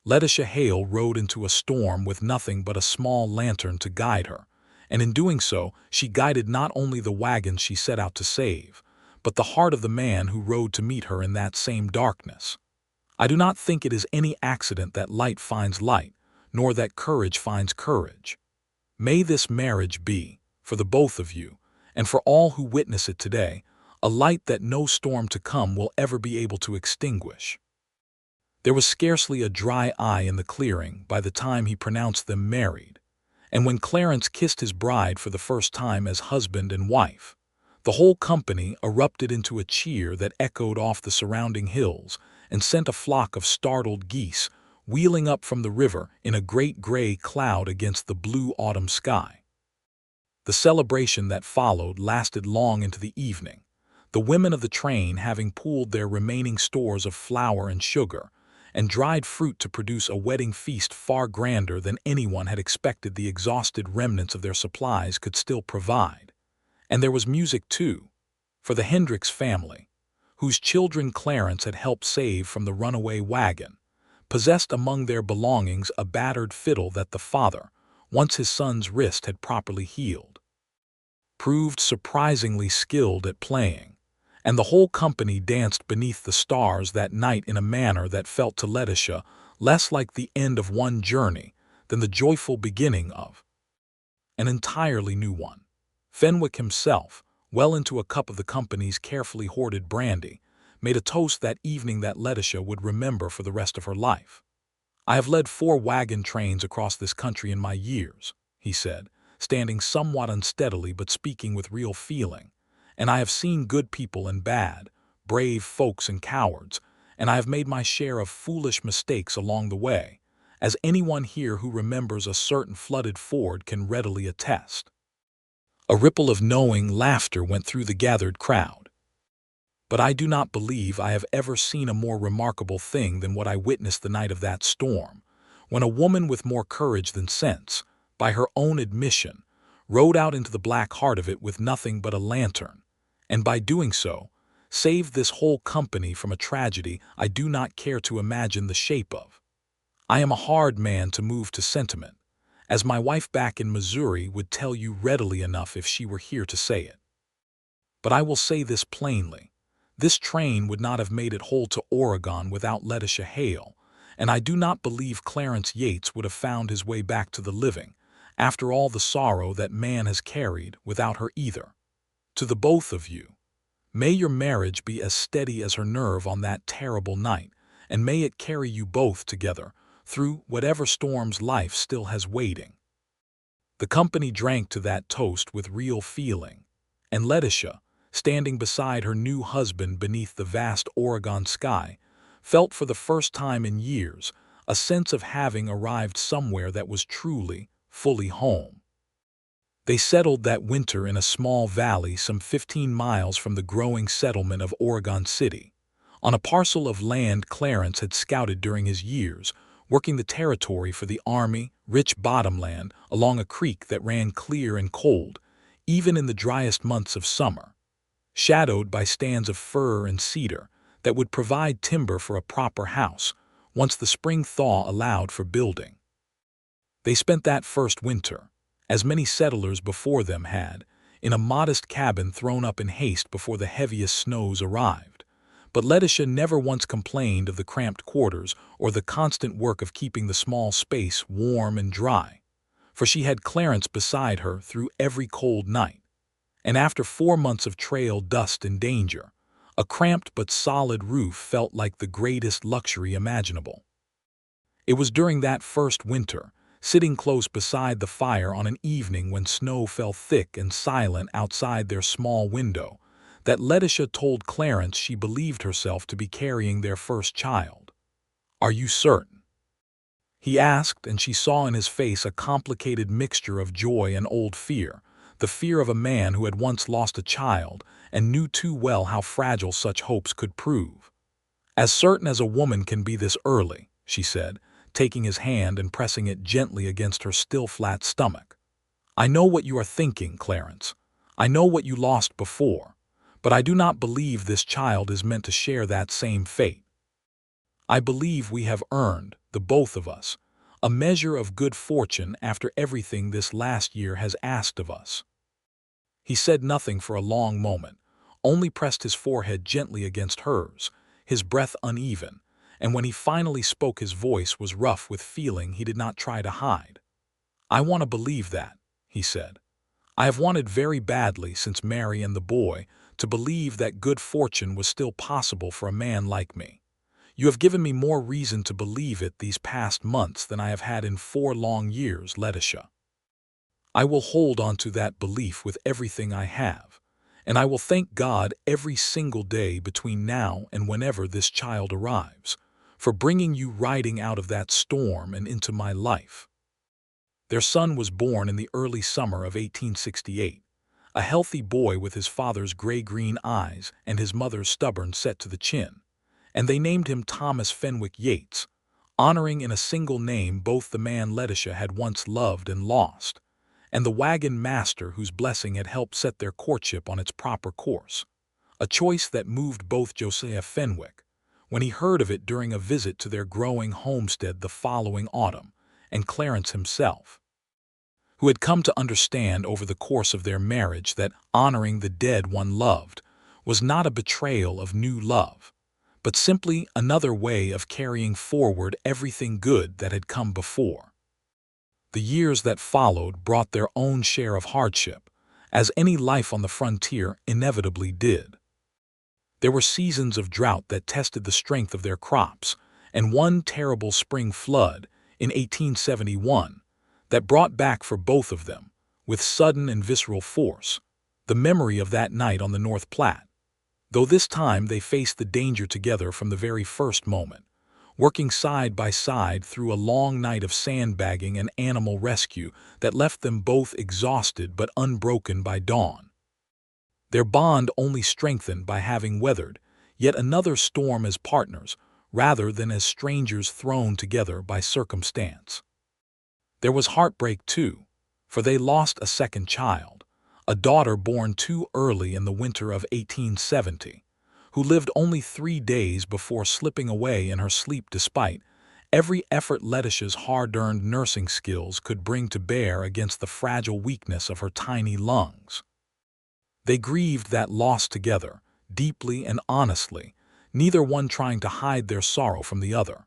Letitia Hale rode into a storm with nothing but a small lantern to guide her, and in doing so she guided not only the wagon she set out to save, but the heart of the man who rode to meet her in that same darkness. I do not think it is any accident that light finds light, nor that courage finds courage. May this marriage be, for the both of you, and for all who witness it today, a light that no storm to come will ever be able to extinguish. There was scarcely a dry eye in the clearing by the time he pronounced them married, and when Clarence kissed his bride for the first time as husband and wife, the whole company erupted into a cheer that echoed off the surrounding hills and sent a flock of startled geese wheeling up from the river in a great gray cloud against the blue autumn sky. The celebration that followed lasted long into the evening, the women of the train having pooled their remaining stores of flour and sugar and dried fruit to produce a wedding feast far grander than anyone had expected the exhausted remnants of their supplies could still provide. And there was music, too, for the Hendricks family, whose children Clarence had helped save from the runaway wagon, possessed among their belongings a battered fiddle that the father, once his son's wrist had properly healed, proved surprisingly skilled at playing, and the whole company danced beneath the stars that night in a manner that felt to Letitia less like the end of one journey than the joyful beginning of an entirely new one. Fenwick himself, well into a cup of the company's carefully hoarded brandy, made a toast that evening that Letitia would remember for the rest of her life. "I have led 4 wagon trains across this country in my years," he said, standing somewhat unsteadily but speaking with real feeling, "and I have seen good people and bad, brave folks and cowards, and I have made my share of foolish mistakes along the way, as anyone here who remembers a certain flooded ford can readily attest." A ripple of knowing laughter went through the gathered crowd. "But I do not believe I have ever seen a more remarkable thing than what I witnessed the night of that storm, when a woman with more courage than sense, by her own admission, rode out into the black heart of it with nothing but a lantern, and by doing so, saved this whole company from a tragedy I do not care to imagine the shape of. I am a hard man to move to sentiment, as my wife back in Missouri would tell you readily enough if she were here to say it. But I will say this plainly. This train would not have made it whole to Oregon without Letitia Hale, and I do not believe Clarence Yates would have found his way back to the living, after all the sorrow that man has carried, without her either. To the both of you, may your marriage be as steady as her nerve on that terrible night, and may it carry you both together through whatever storms life still has waiting." The company drank to that toast with real feeling, and Letitia, standing beside her new husband beneath the vast Oregon sky, felt for the first time in years a sense of having arrived somewhere that was truly, fully home. They settled that winter in a small valley some 15 miles from the growing settlement of Oregon City, on a parcel of land Clarence had scouted during his years, working the territory for the Army, rich bottomland along a creek that ran clear and cold, even in the driest months of summer, shadowed by stands of fir and cedar that would provide timber for a proper house once the spring thaw allowed for building. They spent that first winter, as many settlers before them had, in a modest cabin thrown up in haste before the heaviest snows arrived. But Letitia never once complained of the cramped quarters or the constant work of keeping the small space warm and dry, for she had Clarence beside her through every cold night. And after 4 months of trail dust and danger, a cramped but solid roof felt like the greatest luxury imaginable. It was during that first winter, sitting close beside the fire on an evening when snow fell thick and silent outside their small window, that Letitia told Clarence she believed herself to be carrying their first child. "Are you certain?" he asked, and she saw in his face a complicated mixture of joy and old fear, the fear of a man who had once lost a child and knew too well how fragile such hopes could prove. "As certain as a woman can be this early," she said, taking his hand and pressing it gently against her still flat stomach. "I know what you are thinking, Clarence. I know what you lost before, but I do not believe this child is meant to share that same fate. I believe we have earned, the both of us, a measure of good fortune after everything this last year has asked of us." He said nothing for a long moment, only pressed his forehead gently against hers, his breath uneven, and when he finally spoke his voice was rough with feeling he did not try to hide. "I want to believe that," he said. "I have wanted very badly since Mary and the boy to believe that good fortune was still possible for a man like me. You have given me more reason to believe it these past months than I have had in 4 long years, Letitia. I will hold on to that belief with everything I have, and I will thank God every single day between now and whenever this child arrives, for bringing you riding out of that storm and into my life." Their son was born in the early summer of 1868, a healthy boy with his father's gray-green eyes and his mother's stubborn set to the chin, and they named him Thomas Fenwick Yates, honoring in a single name both the man Letitia had once loved and lost, and the wagon master whose blessing had helped set their courtship on its proper course, a choice that moved both Josiah Fenwick, when he heard of it during a visit to their growing homestead the following autumn, and Clarence himself, who had come to understand over the course of their marriage that honoring the dead one loved was not a betrayal of new love, but simply another way of carrying forward everything good that had come before. The years that followed brought their own share of hardship, as any life on the frontier inevitably did. There were seasons of drought that tested the strength of their crops, and one terrible spring flood in 1871 that brought back for both of them, with sudden and visceral force, the memory of that night on the North Platte, though this time they faced the danger together from the very first moment, working side by side through a long night of sandbagging and animal rescue that left them both exhausted but unbroken by dawn. Their bond only strengthened by having weathered yet another storm as partners rather than as strangers thrown together by circumstance. There was heartbreak too, for they lost a second child, a daughter born too early in the winter of 1870, who lived only 3 days before slipping away in her sleep despite every effort Letitia's hard-earned nursing skills could bring to bear against the fragile weakness of her tiny lungs. They grieved that loss together, deeply and honestly, neither one trying to hide their sorrow from the other,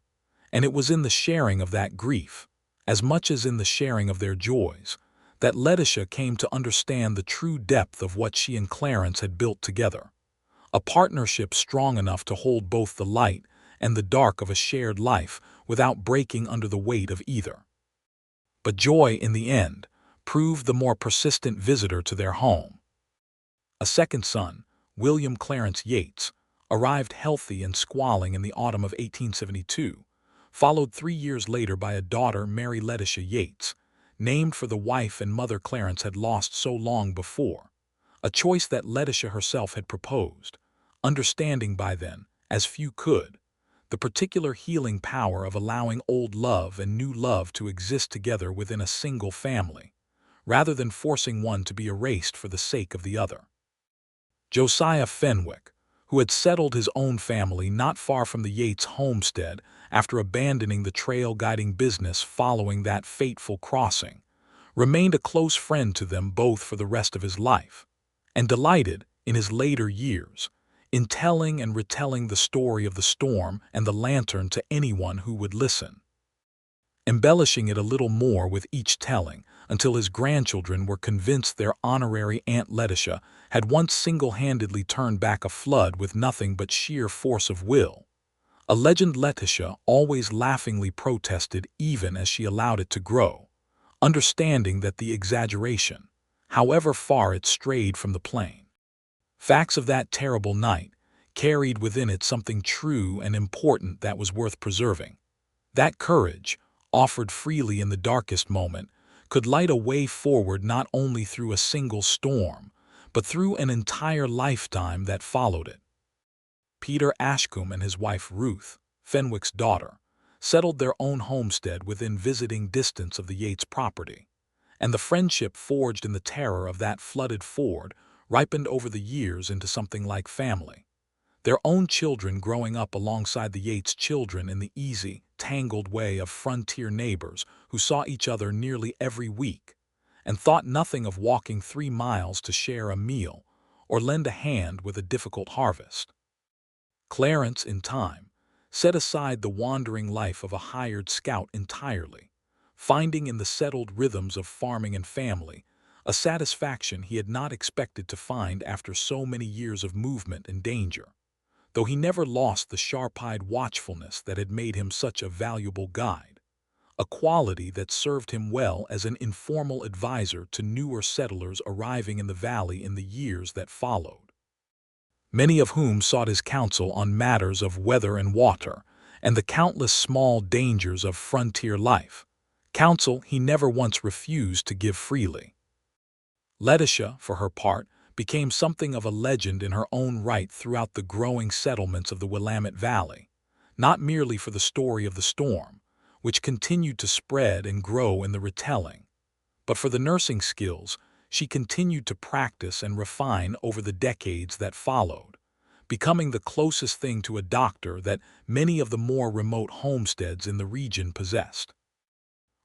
and it was in the sharing of that grief, as much as in the sharing of their joys, that Letitia came to understand the true depth of what she and Clarence had built together, a partnership strong enough to hold both the light and the dark of a shared life without breaking under the weight of either. But joy, in the end, proved the more persistent visitor to their home. A second son, William Clarence Yates, arrived healthy and squalling in the autumn of 1872, followed 3 years later by a daughter, Mary Letitia Yates, named for the wife and mother Clarence had lost so long before, a choice that Letitia herself had proposed, understanding by then, as few could, the particular healing power of allowing old love and new love to exist together within a single family, rather than forcing one to be erased for the sake of the other. Josiah Fenwick, who had settled his own family not far from the Yates homestead after abandoning the trail guiding business following that fateful crossing, remained a close friend to them both for the rest of his life, and delighted, in his later years, in telling and retelling the story of the storm and the lantern to anyone who would listen, embellishing it a little more with each telling, until his grandchildren were convinced their honorary Aunt Letitia had once single-handedly turned back a flood with nothing but sheer force of will. A legend Letitia always laughingly protested even as she allowed it to grow, understanding that the exaggeration, however far it strayed from the plain facts of that terrible night, carried within it something true and important that was worth preserving. That courage, offered freely in the darkest moment, could light a way forward not only through a single storm, but through an entire lifetime that followed it. Peter Ashcombe and his wife Ruth, Fenwick's daughter, settled their own homestead within visiting distance of the Yates property, and the friendship forged in the terror of that flooded ford ripened over the years into something like family. Their own children growing up alongside the Yates children in the easy, tangled way of frontier neighbors who saw each other nearly every week, and thought nothing of walking 3 miles to share a meal or lend a hand with a difficult harvest. Clarence, in time, set aside the wandering life of a hired scout entirely, finding in the settled rhythms of farming and family a satisfaction he had not expected to find after so many years of movement and danger, though he never lost the sharp-eyed watchfulness that had made him such a valuable guide, a quality that served him well as an informal advisor to newer settlers arriving in the valley in the years that followed, many of whom sought his counsel on matters of weather and water and the countless small dangers of frontier life, counsel he never once refused to give freely. Letitia, for her part, became something of a legend in her own right throughout the growing settlements of the Willamette Valley, not merely for the story of the storm, which continued to spread and grow in the retelling, but for the nursing skills she continued to practice and refine over the decades that followed, becoming the closest thing to a doctor that many of the more remote homesteads in the region possessed.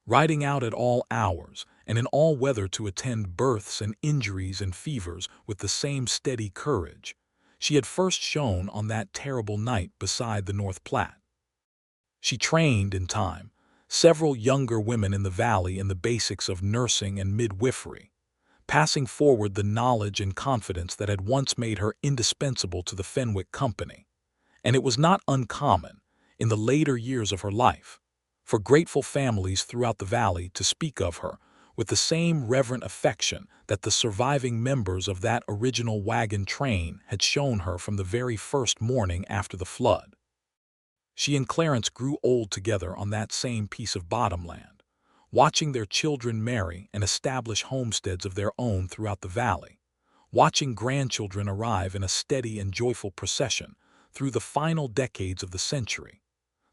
Riding out at all hours and in all weather to attend births and injuries and fevers with the same steady courage she had first shown on that terrible night beside the North Platte. She trained, in time, several younger women in the valley in the basics of nursing and midwifery, passing forward the knowledge and confidence that had once made her indispensable to the Fenwick Company, and it was not uncommon, in the later years of her life, for grateful families throughout the valley to speak of her with the same reverent affection that the surviving members of that original wagon train had shown her from the very first morning after the flood. She and Clarence grew old together on that same piece of bottomland, watching their children marry and establish homesteads of their own throughout the valley, watching grandchildren arrive in a steady and joyful procession through the final decades of the century,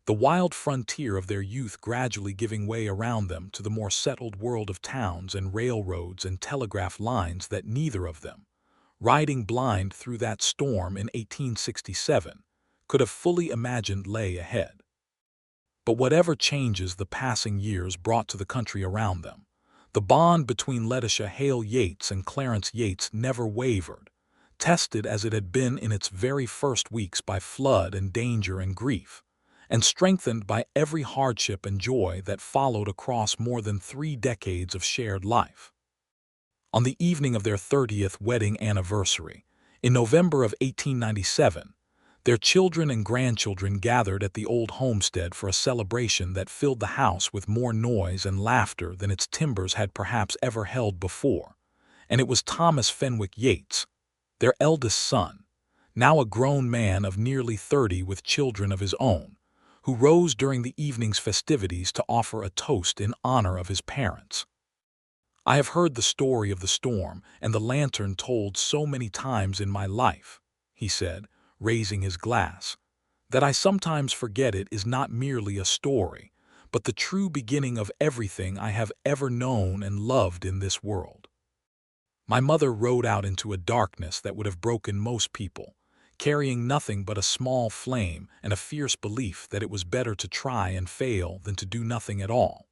the wild frontier of their youth gradually giving way around them to the more settled world of towns and railroads and telegraph lines that neither of them, riding blind through that storm in 1867, could have fully imagined lay ahead. But whatever changes the passing years brought to the country around them, the bond between Letitia Hale Yates and Clarence Yates never wavered, tested as it had been in its very first weeks by flood and danger and grief, and strengthened by every hardship and joy that followed across more than 3 decades of shared life. On the evening of their 30th wedding anniversary, in November of 1897, their children and grandchildren gathered at the old homestead for a celebration that filled the house with more noise and laughter than its timbers had perhaps ever held before, and it was Thomas Fenwick Yates, their eldest son, now a grown man of nearly 30 with children of his own, who rose during the evening's festivities to offer a toast in honor of his parents. "I have heard the story of the storm and the lantern told so many times in my life," he said, raising his glass, "that I sometimes forget it is not merely a story, but the true beginning of everything I have ever known and loved in this world." My mother rode out into a darkness that would have broken most people, carrying nothing but a small flame and a fierce belief that it was better to try and fail than to do nothing at all.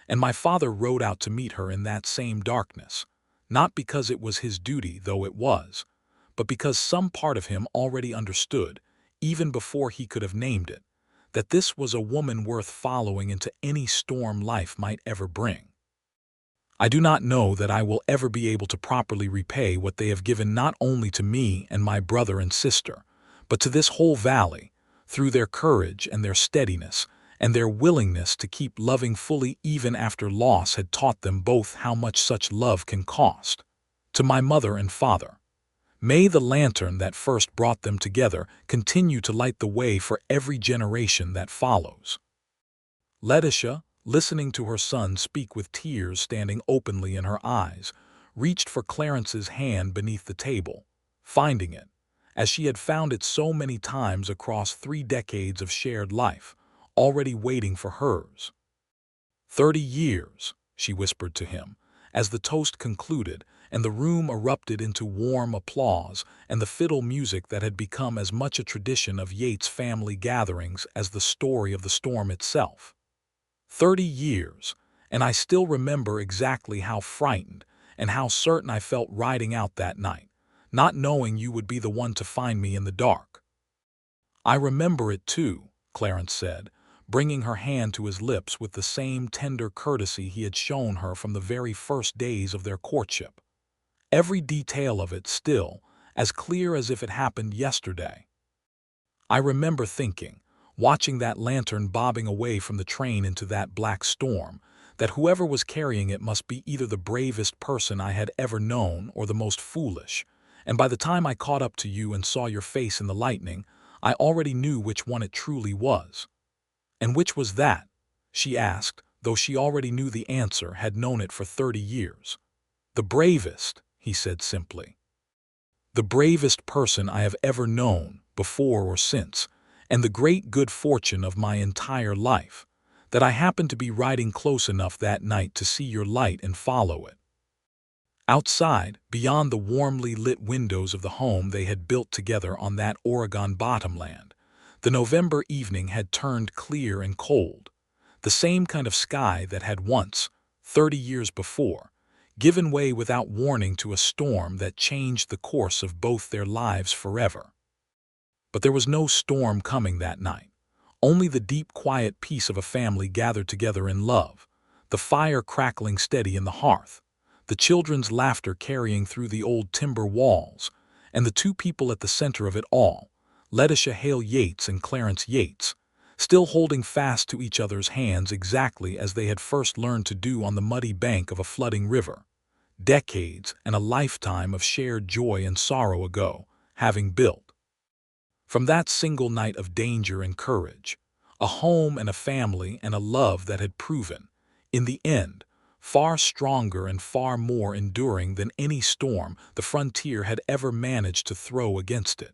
and my father rode out to meet her in that same darkness, not because it was his duty, though it was, but because some part of him already understood, even before he could have named it, that this was a woman worth following into any storm life might ever bring. I do not know that I will ever be able to properly repay what they have given not only to me and my brother and sister, but to this whole valley, through their courage and their steadiness, and their willingness to keep loving fully even after loss had taught them both how much such love can cost. To my mother and father, may the lantern that first brought them together continue to light the way for every generation that follows. Letitia, listening to her son speak with tears standing openly in her eyes, reached for Clarence's hand beneath the table, finding it, as she had found it so many times across 3 decades of shared life, already waiting for hers. 30 years, she whispered to him, as the toast concluded and the room erupted into warm applause and the fiddle music that had become as much a tradition of Yates family gatherings as the story of the storm itself. 30 years, and I still remember exactly how frightened and how certain I felt riding out that night, not knowing you would be the one to find me in the dark. I remember it too, Clarence said, bringing her hand to his lips with the same tender courtesy he had shown her from the very first days of their courtship. Every detail of it still, as clear as if it happened yesterday. I remember thinking, watching that lantern bobbing away from the train into that black storm, that whoever was carrying it must be either the bravest person I had ever known or the most foolish, and by the time I caught up to you and saw your face in the lightning, I already knew which one it truly was. And which was that? She asked, though she already knew the answer, had known it for 30 years. The bravest, he said simply. The bravest person I have ever known, before or since, and the great good fortune of my entire life, that I happened to be riding close enough that night to see your light and follow it. Outside, beyond the warmly lit windows of the home they had built together on that Oregon bottomland, the November evening had turned clear and cold, the same kind of sky that had once, 30 years before, given way without warning to a storm that changed the course of both their lives forever. But there was no storm coming that night, only the deep quiet peace of a family gathered together in love, the fire crackling steady in the hearth, the children's laughter carrying through the old timber walls, and the two people at the center of it all, Letitia Hale Yates and Clarence Yates, still holding fast to each other's hands exactly as they had first learned to do on the muddy bank of a flooding river, decades and a lifetime of shared joy and sorrow ago, having built, from that single night of danger and courage, a home and a family and a love that had proven, in the end, far stronger and far more enduring than any storm the frontier had ever managed to throw against it.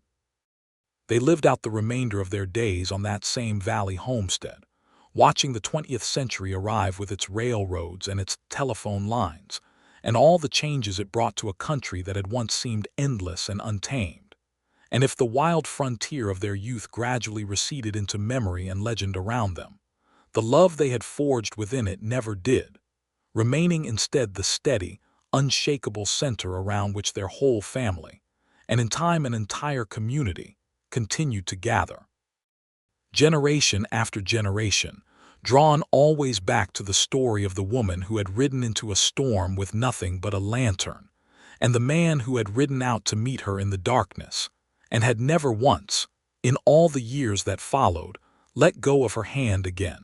They lived out the remainder of their days on that same valley homestead, watching the 20th century arrive with its railroads and its telephone lines, and all the changes it brought to a country that had once seemed endless and untamed. And if the wild frontier of their youth gradually receded into memory and legend around them, the love they had forged within it never did, remaining instead the steady, unshakable center around which their whole family, and in time an entire community, continued to gather. Generation after generation, drawn always back to the story of the woman who had ridden into a storm with nothing but a lantern, and the man who had ridden out to meet her in the darkness, and had never once, in all the years that followed, let go of her hand again.